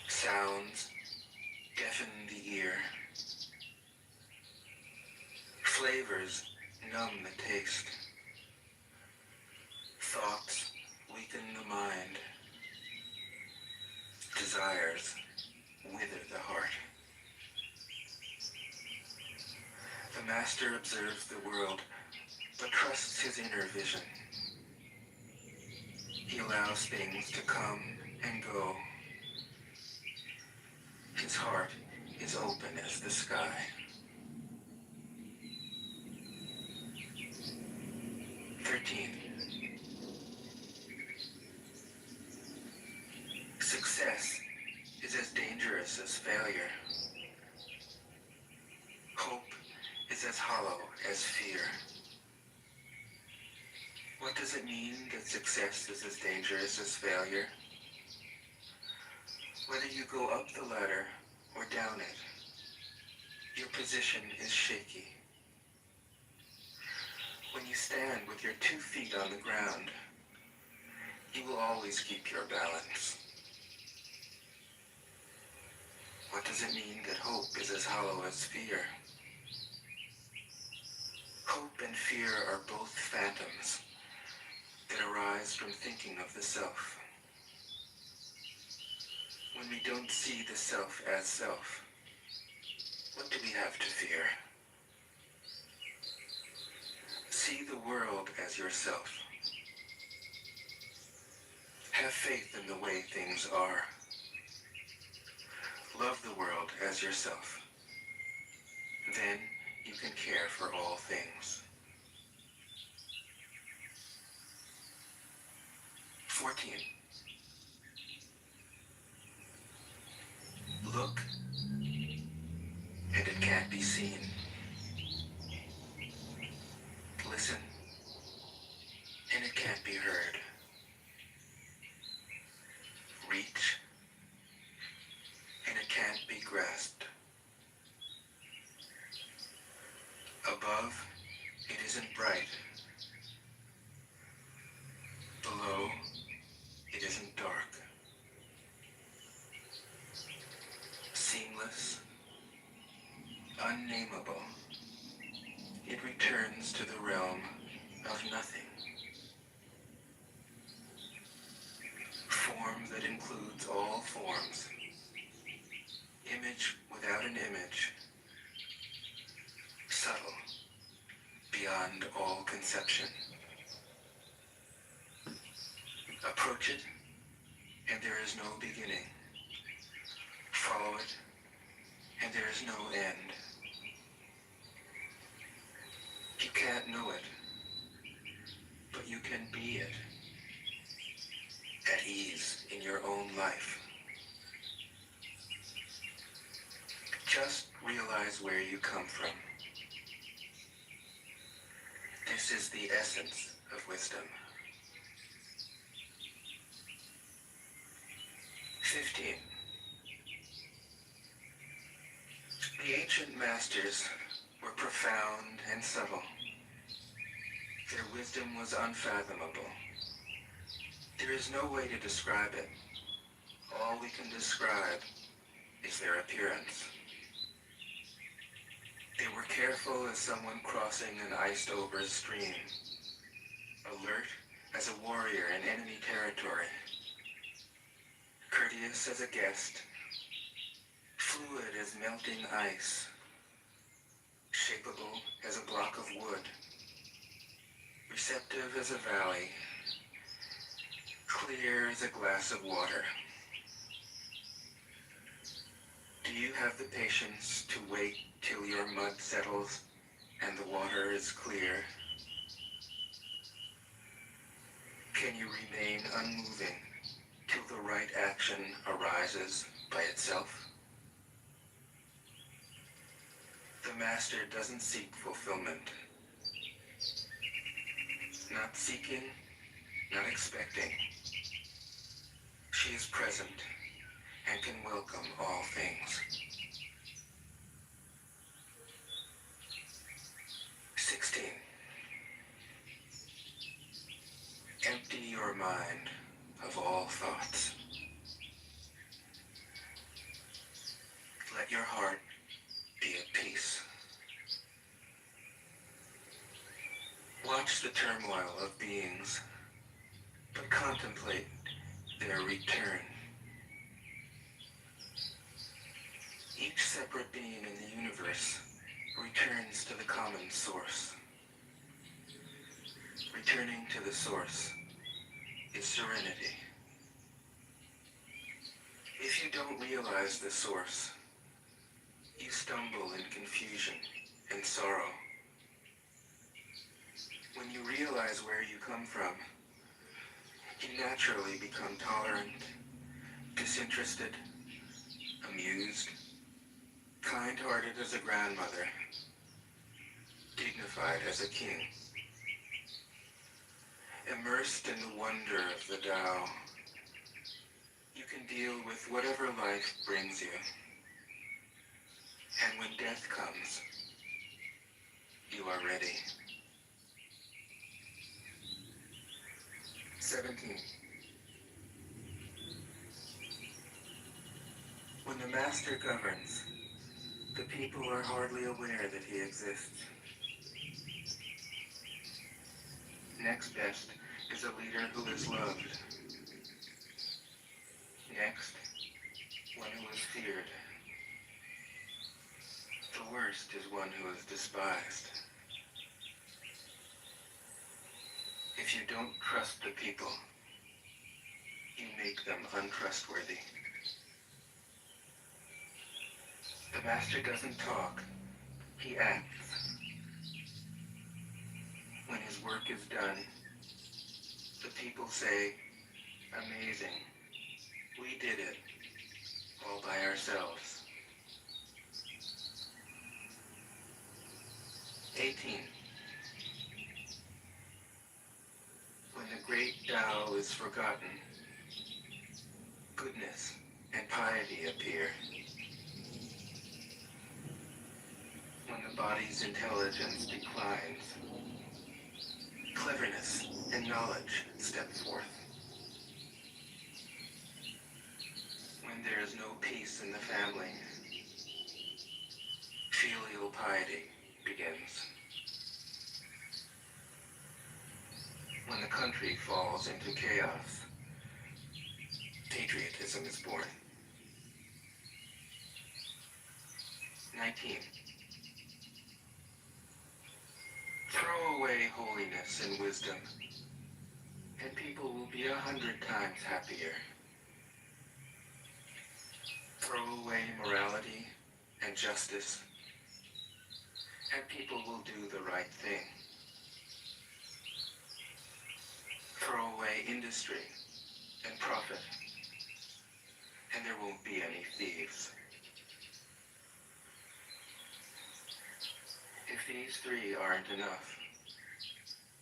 Sounds deafen the ear. Flavors numb the taste. Thoughts weaken the mind. Desires wither the heart. The master observes the world, but trusts his inner vision. He allows things to come and go. His heart is open as the sky. 13. Success is as dangerous as failure. Hope is as hollow as fear. What does it mean that success is as dangerous as failure? Whether you go up the ladder or down it, your position is shaky. When you stand with your 2 feet on the ground, you will always keep your balance. What does it mean that hope is as hollow as fear? Hope and fear are both phantoms that arise from thinking of the self. When we don't see the self as self, what do we have to fear? See the world as yourself. Have faith in the way things are. Love the world as yourself. Then you can care for all things. 14. Look, and it can't be seen. Listen, and it can't be heard. Reach, and it can't be grasped. Above, it isn't bright. Below, it isn't dark. Seamless, unnameable, it returns to the realm of nothing. Form that includes all forms. Image without an image. Subtle, beyond all conception. Approach it, and there is no beginning. Follow it, and there is no end. You can't know it, but you can be it. At ease in your own life. Just realize where you come from. This is the essence of wisdom. 15. The ancient masters were profound and subtle. Their wisdom was unfathomable. There is no way to describe it. All we can describe is their appearance. They were careful as someone crossing an iced-over stream, alert as a warrior in enemy territory, courteous as a guest, fluid as melting ice, shapeable as a block of wood, receptive as a valley, clear as a glass of water. Do you have the patience to wait till your mud settles and the water is clear? Can you remain unmoving till the right action arises by itself? The master doesn't seek fulfillment. Not seeking, not expecting. She is present and can welcome all things. 16. Empty your mind of all thoughts. Let your heart be at peace. Watch the turmoil of beings, but contemplate their return. Each separate being in the universe returns to the common source. Returning to the source is serenity. If you don't realize the source, you stumble in confusion and sorrow. When you realize where you come from, you naturally become tolerant, disinterested, amused, kind-hearted as a grandmother, dignified as a king. Immersed in the wonder of the Tao, you can deal with whatever life brings you. And when death comes, you are ready. 17. When the master governs, the people are hardly aware that he exists. Next best is a leader who is loved. Next, one who is feared. The worst is one who is despised. If you don't trust the people, You make them untrustworthy. The master doesn't talk, he acts. When his work is done, the people say, amazing, we did it, all by ourselves. 18. When the great Tao is forgotten, goodness and piety appear. When the body's intelligence declines, cleverness and knowledge step forth. When there is no peace in the family, filial piety begins. When the country falls into chaos, patriotism is born. 19. Throw away holiness and wisdom, and people will be 100 times happier. Throw away morality and justice, and people will do the right thing. Throw away industry and profit, and there won't be any thieves. If these three aren't enough,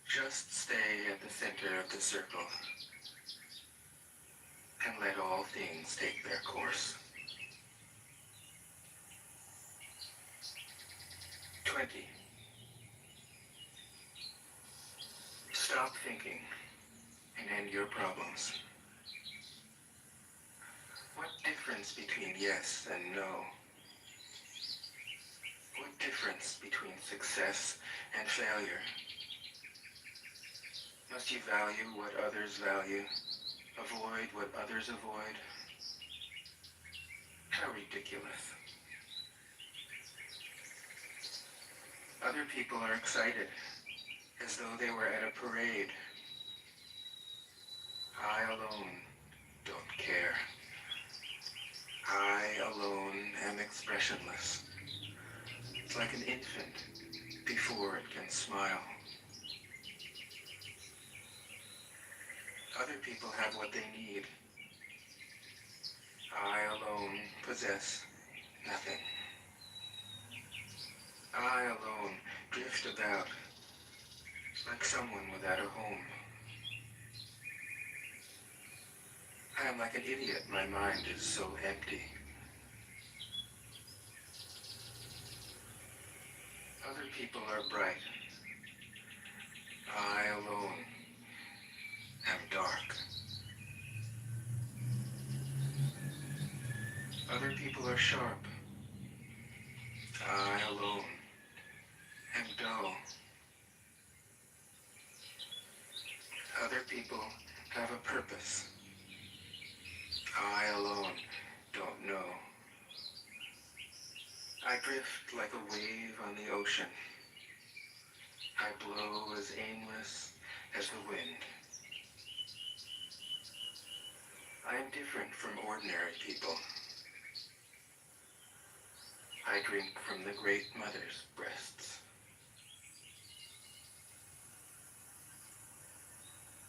just stay at the center of the circle and let all things take their course. 20. Stop thinking and end your problems. What difference between yes and no? What difference between success and failure? Must you value what others value? Avoid what others avoid? How ridiculous. Other people are excited, as though they were at a parade. I alone don't care. I alone am expressionless. It's like an infant before it can smile. Other people have what they need. I alone possess nothing. I alone drift about like someone without a home. I am like an idiot, my mind is so empty. Other people are bright. I alone am dark. Other people are sharp. I alone am dull. Other people have a purpose. I alone don't know. I drift like a wave on the ocean. I blow as aimless as the wind. I am different from ordinary people. I drink from the great mother's breasts.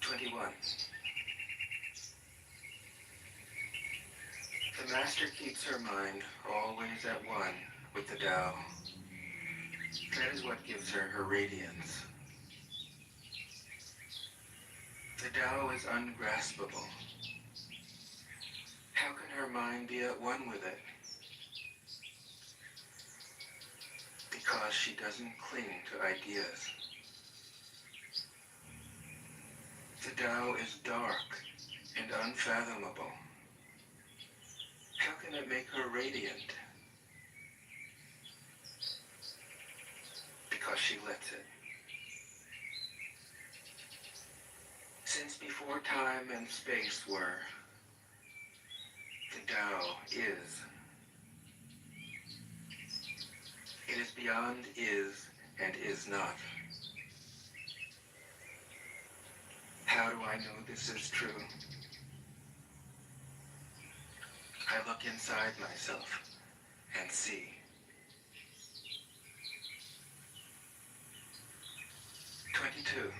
21. The master keeps her mind always at one with the Tao. That is what gives her her radiance. The Tao is ungraspable. How can her mind be at one with it? Because she doesn't cling to ideas. The Tao is dark and unfathomable. How can it make her radiant? Because she lets it. Since before time and space were, the Tao is. It is beyond is and is not. How do I know this is true? I look inside myself and see. 22.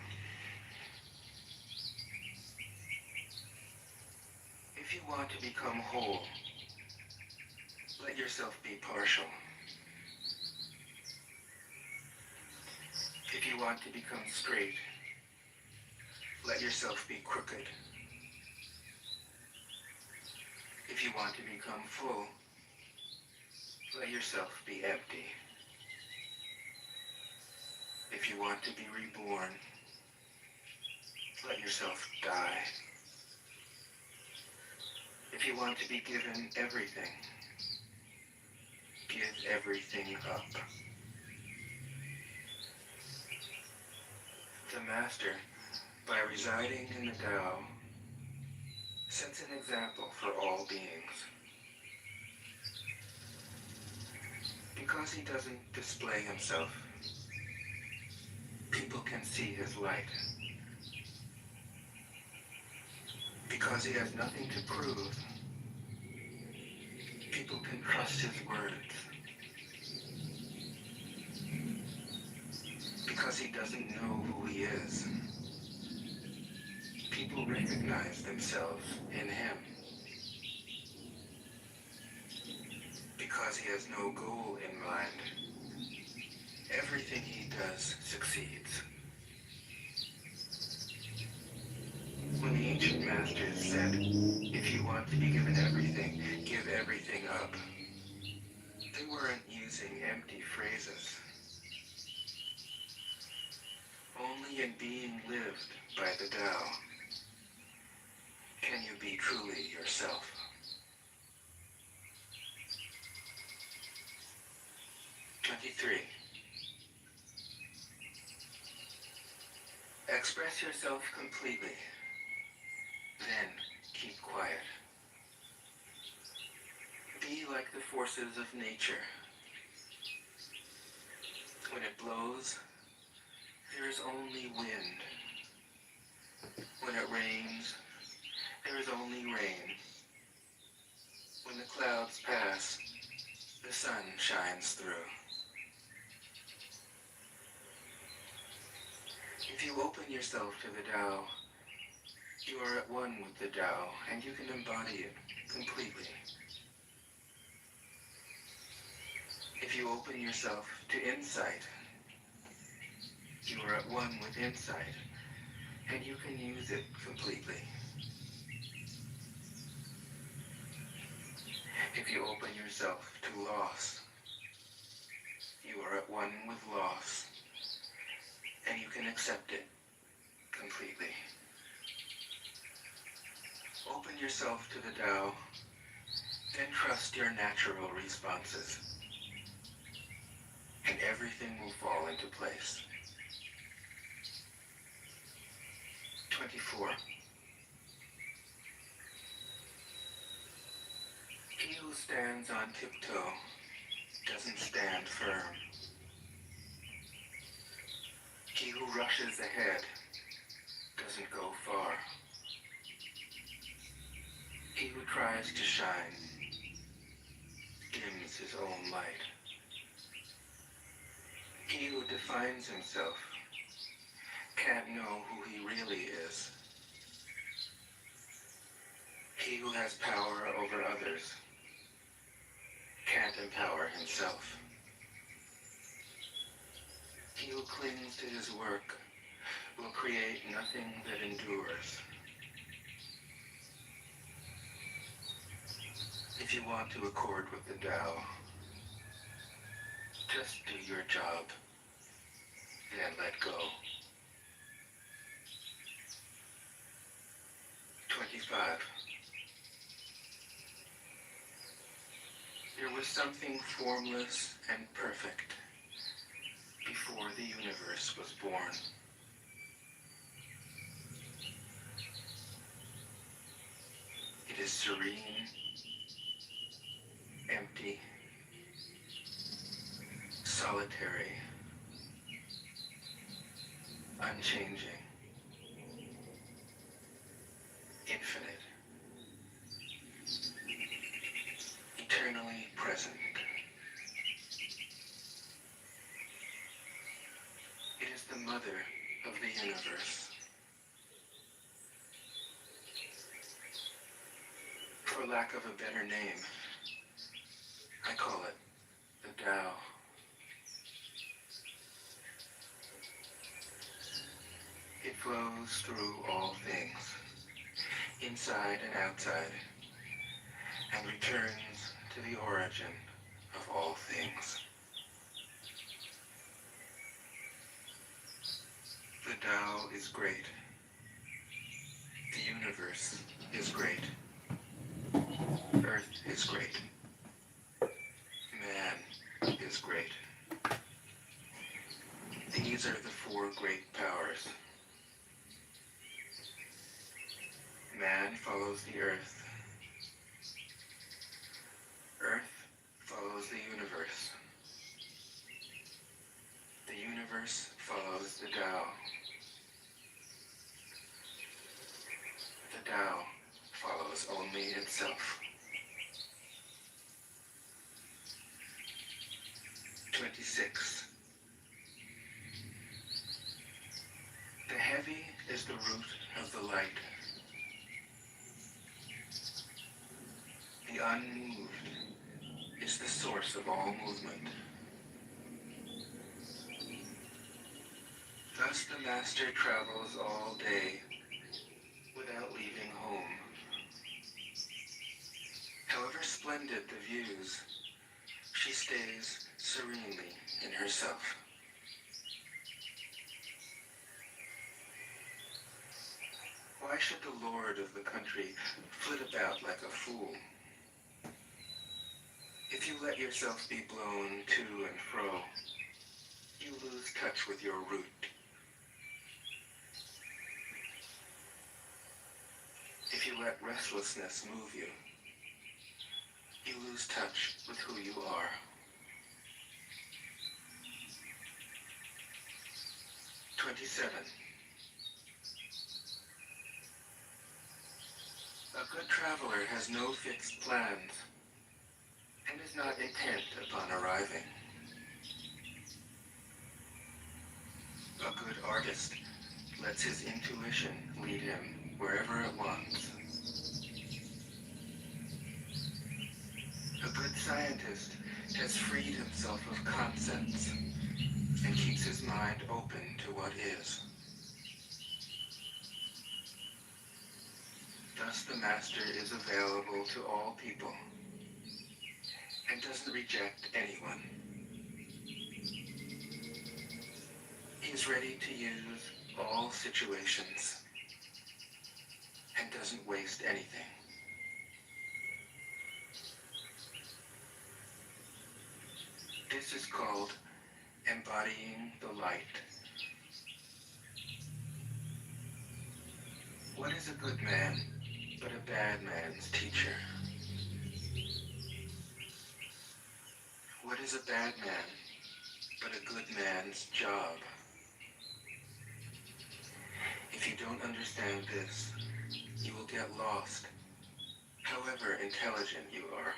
If you want to become whole, let yourself be partial. If you want to become straight, let yourself be crooked. If you want to become full, let yourself be empty. If you want to be reborn, let yourself die. If you want to be given everything, give everything up. The Master, by residing in the Tao, sets an example for all beings. Because he doesn't display himself, people can see his light. Because he has nothing to prove, people can trust his words. Because he doesn't know who he is, people recognize themselves in him. Because he has no goal in mind, everything he does succeeds. When the ancient masters said, if you want to be given everything, give everything up, they weren't using empty phrases. Only in being lived by the Tao can you be truly yourself. '23. Express yourself completely, then keep quiet. Be like the forces of nature. When it blows, there is only wind. When it rains, there is only rain. When the clouds pass, the sun shines through. If you open yourself to the Tao, you are at one with the Tao, and you can embody it completely. If you open yourself to insight, you are at one with insight, and you can use it completely. If you open yourself to loss, you are at one with loss, and you can accept it completely. Open yourself to the Tao, then trust your natural responses, and everything will fall into place. 24. He who stands on tiptoe doesn't stand firm. He who rushes ahead doesn't go far. He who tries to shine dims his own light. He who defines himself can't know who he really is. He who has power over others can't empower himself. He who clings to his work will create nothing that endures. If you want to accord with the Tao, just do your job and let go. 25. There was something formless and perfect before the universe was born. It is serene, empty, solitary, unchanging, infinite. is the mother of the universe. For lack of a better name, I call it the Tao. It flows through all things, inside and outside, and returns to the origin of all things. The Tao is great. The universe is great. Earth is great. Man is great. These are the four great powers. Man follows the earth. Earth follows the universe. The universe follows the Tao. The Tao follows only itself. 26. The heavy is the root of the light. The unmoved is the source of all movement. Thus the master travels all day without leaving home. However splendid the views, she stays serenely in herself. Why should the lord of the country flit about like a fool? If you let yourself be blown to and fro, you lose touch with your root. If you let restlessness move you, you lose touch with who you are. "27. A good traveler has no fixed plans and is not intent upon arriving. A good artist lets his intuition lead him wherever it wants. A good scientist has freed himself of concepts and keeps his mind open to what is. Thus the master is available to all people and doesn't reject anyone. He is ready to use all situations and doesn't waste anything. This is called embodying the light. What is a good man but a bad man's teacher? What is a bad man but a good man's job? If you don't understand this, you will get lost, however intelligent you are.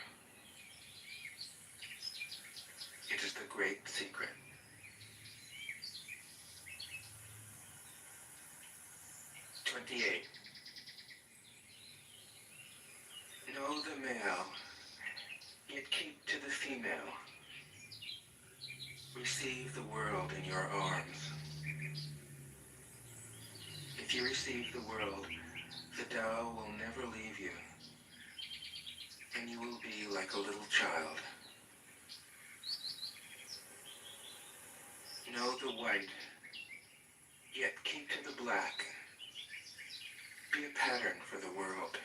It is the great secret. 28. Know the male, yet keep to the female. Receive the world in your arms. If you receive the world, the Tao will never leave you, and you will be like a little child. Know the white, yet keep to the black. Be a pattern for the world.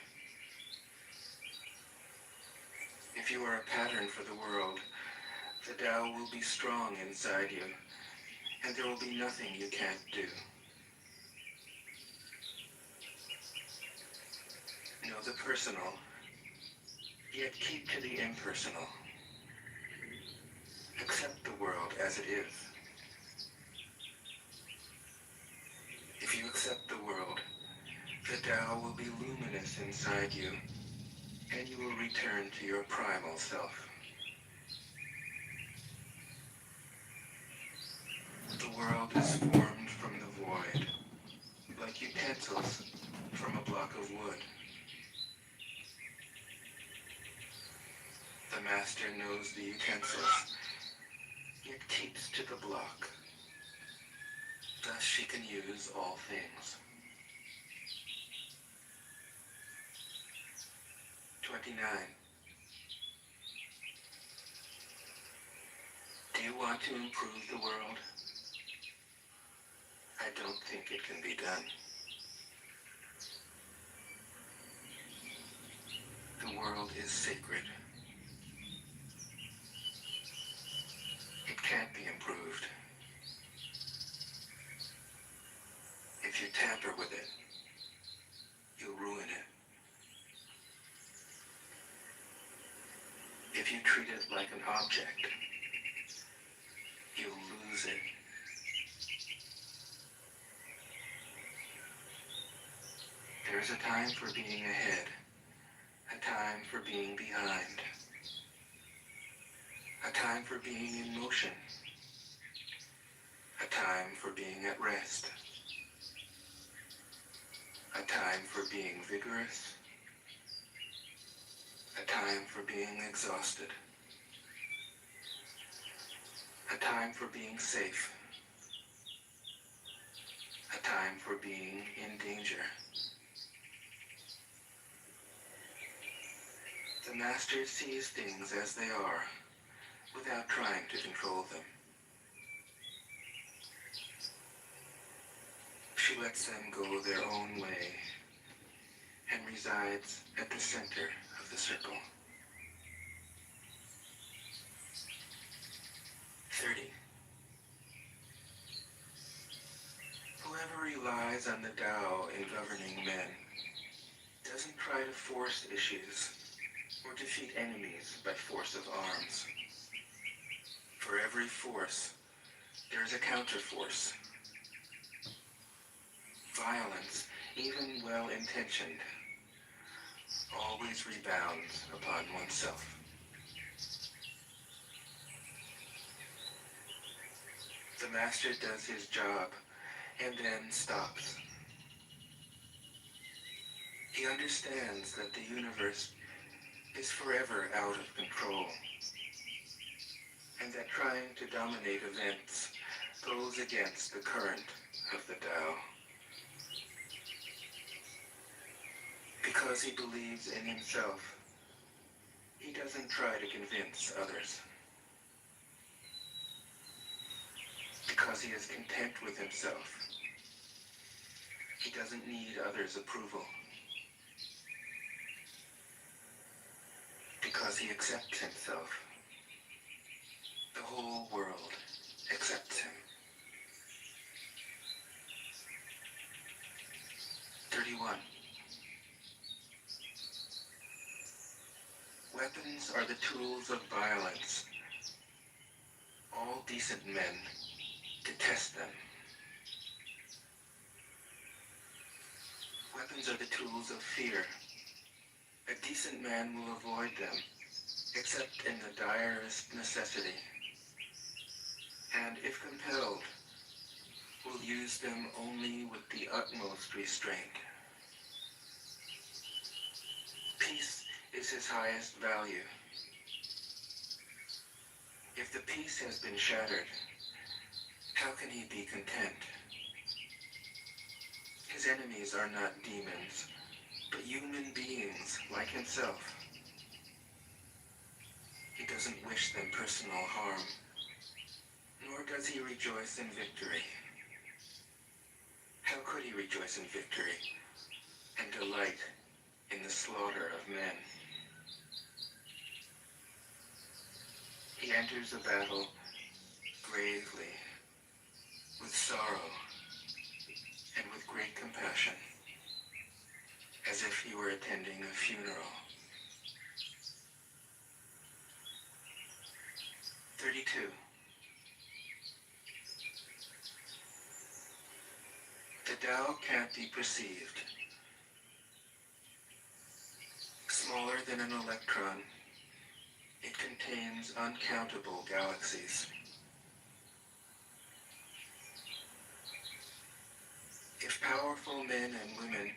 If you are a pattern for the world, the Tao will be strong inside you, and there will be nothing you can't do. Know the personal, yet keep to the impersonal. Accept the world as it is. If you accept the world, the Tao will be luminous inside you, and you will return to your primal self. The world is formed master knows the utensils, yet keeps to the block. Thus she can use all things. 29. Do you want to improve the world? I don't think it can be done. The world is sacred. It can't be improved. If you tamper with it, you'll ruin it. If you treat it like an object, you'll lose it. There's a time for being ahead, a time for being behind, a time for being in motion, a time for being at rest, a time for being vigorous, a time for being exhausted, a time for being safe, a time for being in danger. The master sees things as they are, without trying to control them. She lets them go their own way, and resides at the center of the circle. 30. Whoever relies on the Tao in governing men doesn't try to force issues or defeat enemies by force of arms. For every force, there is a counterforce. Violence, even well-intentioned, always rebounds upon oneself. The master does his job and then stops. He understands that the universe is forever out of control, and that trying to dominate events goes against the current of the Tao. Because he believes in himself, he doesn't try to convince others. Because he is content with himself, he doesn't need others' approval. Because he accepts himself, the whole world accepts him. 31. Weapons are the tools of violence. All decent men detest them. Weapons are the tools of fear. A decent man will avoid them, except in the direst necessity, and if compelled, will use them only with the utmost restraint. Peace is his highest value. If the peace has been shattered, how can he be content? His enemies are not demons, but human beings like himself. He doesn't wish them personal harm, nor does he rejoice in victory. How could he rejoice in victory and delight in the slaughter of men? He enters a battle gravely, with sorrow, and with great compassion, as if he were attending a funeral. 32. The Tao can't be perceived. Smaller than an electron, it contains uncountable galaxies. If powerful men and women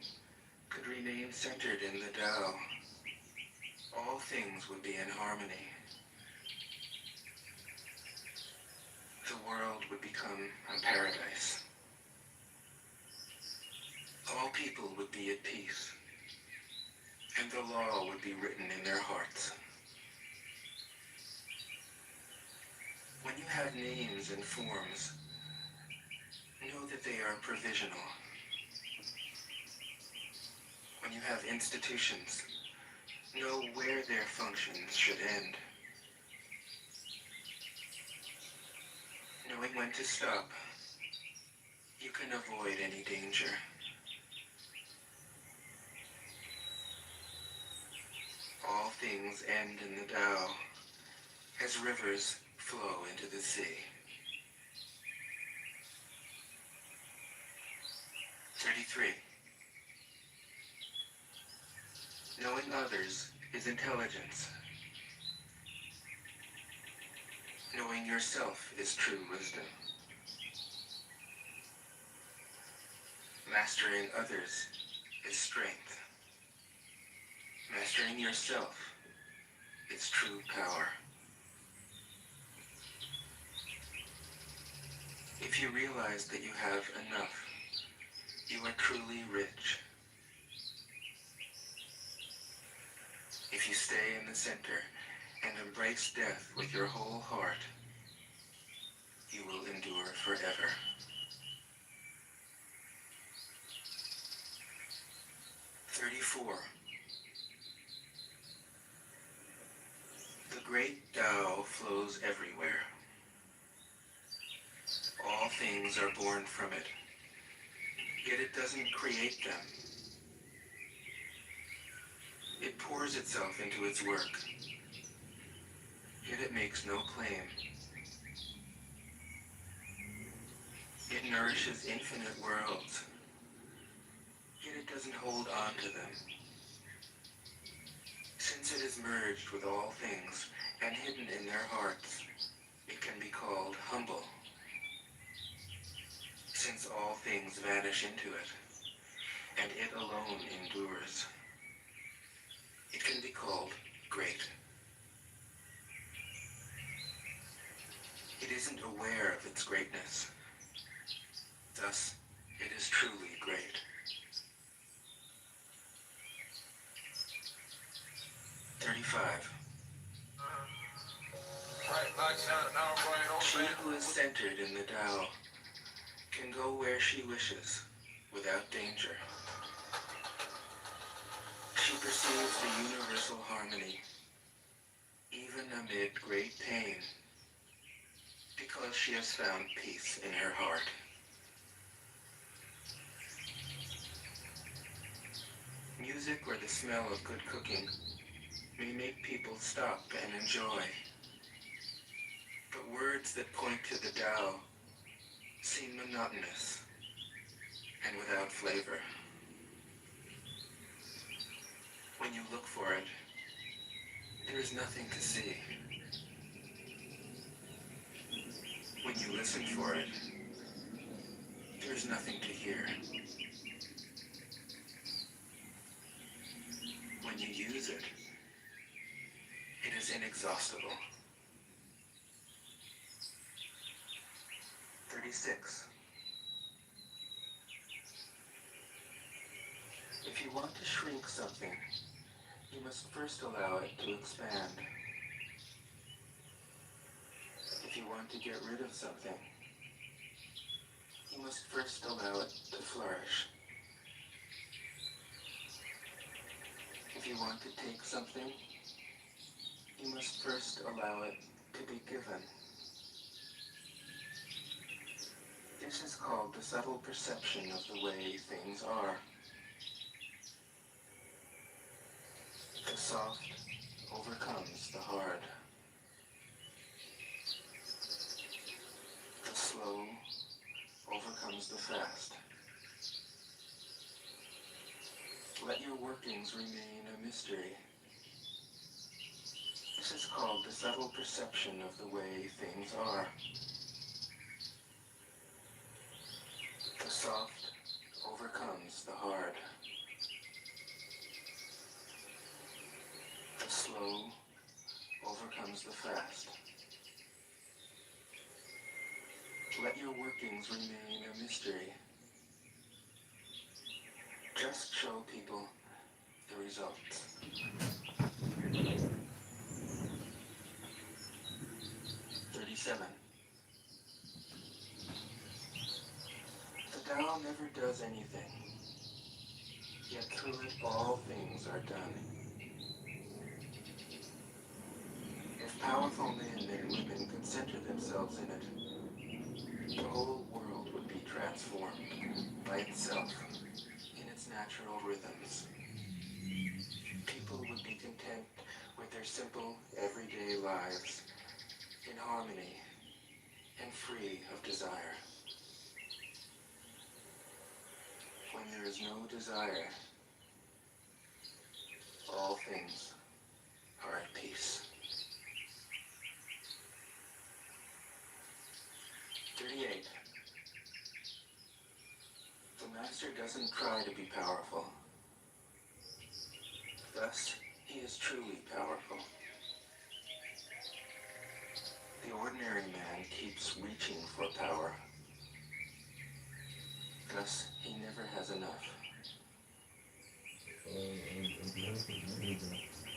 could remain centered in the Tao, all things would be in harmony. world would become a paradise. All people would be at peace, and the law would be written in their hearts. When you have names and forms, know that they are provisional. When you have institutions, know where their functions should end. Knowing when to stop, you can avoid any danger. All things end in the Tao, as rivers flow into the sea. 33. Knowing others is intelligence. Knowing yourself is true wisdom. Mastering others is strength. Mastering yourself is true power. If you realize that you have enough, you are truly rich. If you stay in the center and embrace death with your whole heart, you will endure forever. The great Tao flows everywhere. All things are born from it, yet it doesn't create them. It pours itself into its work, yet it makes no claim. It nourishes infinite worlds, yet it doesn't hold on to them. Since it is merged with all things and hidden in their hearts, it can be called humble. Since all things vanish into it, and it alone endures, it can be called great. It isn't aware of its greatness. Thus, it is truly great. 35. She who is centered in the Tao can go where she wishes without danger. She perceives the universal harmony, even amid great pain, because she has found peace in her heart. Music or the smell of good cooking may make people stop and enjoy. But words that point to the Tao seem monotonous and without flavor. When you look for it, there is nothing to see. When you listen for it, there is nothing to hear. When you use it, it is inexhaustible. 36. If you want to shrink something, you must first allow it to expand. If you want to get rid of something, you must first allow it to flourish. If you want to take something, you must first allow it to be given. This is called the subtle perception of the way things are. The soft overcomes the hard. The slow overcomes the fast. Let your workings remain a mystery. This is called the subtle perception of the way things are. The soft overcomes the hard. The slow overcomes the fast. Let your workings remain a mystery. Just show people the results. 37. The Tao never does anything, yet through it all things are done. If powerful men and women could center themselves in it, the whole world would be transformed by itself in its natural rhythms. People would be content with their simple, everyday lives, in harmony and free of desire. When there is no desire, all things are at peace. 38. The master doesn't try to be powerful. Thus, he is truly powerful. The ordinary man keeps reaching for power. Thus, he never has enough.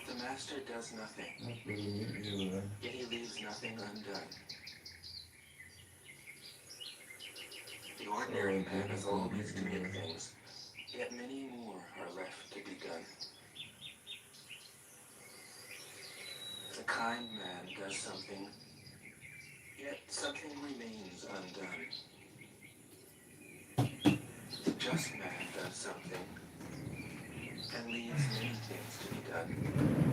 The master does nothing, yet he leaves nothing undone. The ordinary man is always doing things, yet many more are left to be done. The kind man does something, yet something remains undone. The just man does something, and leaves many things to be done.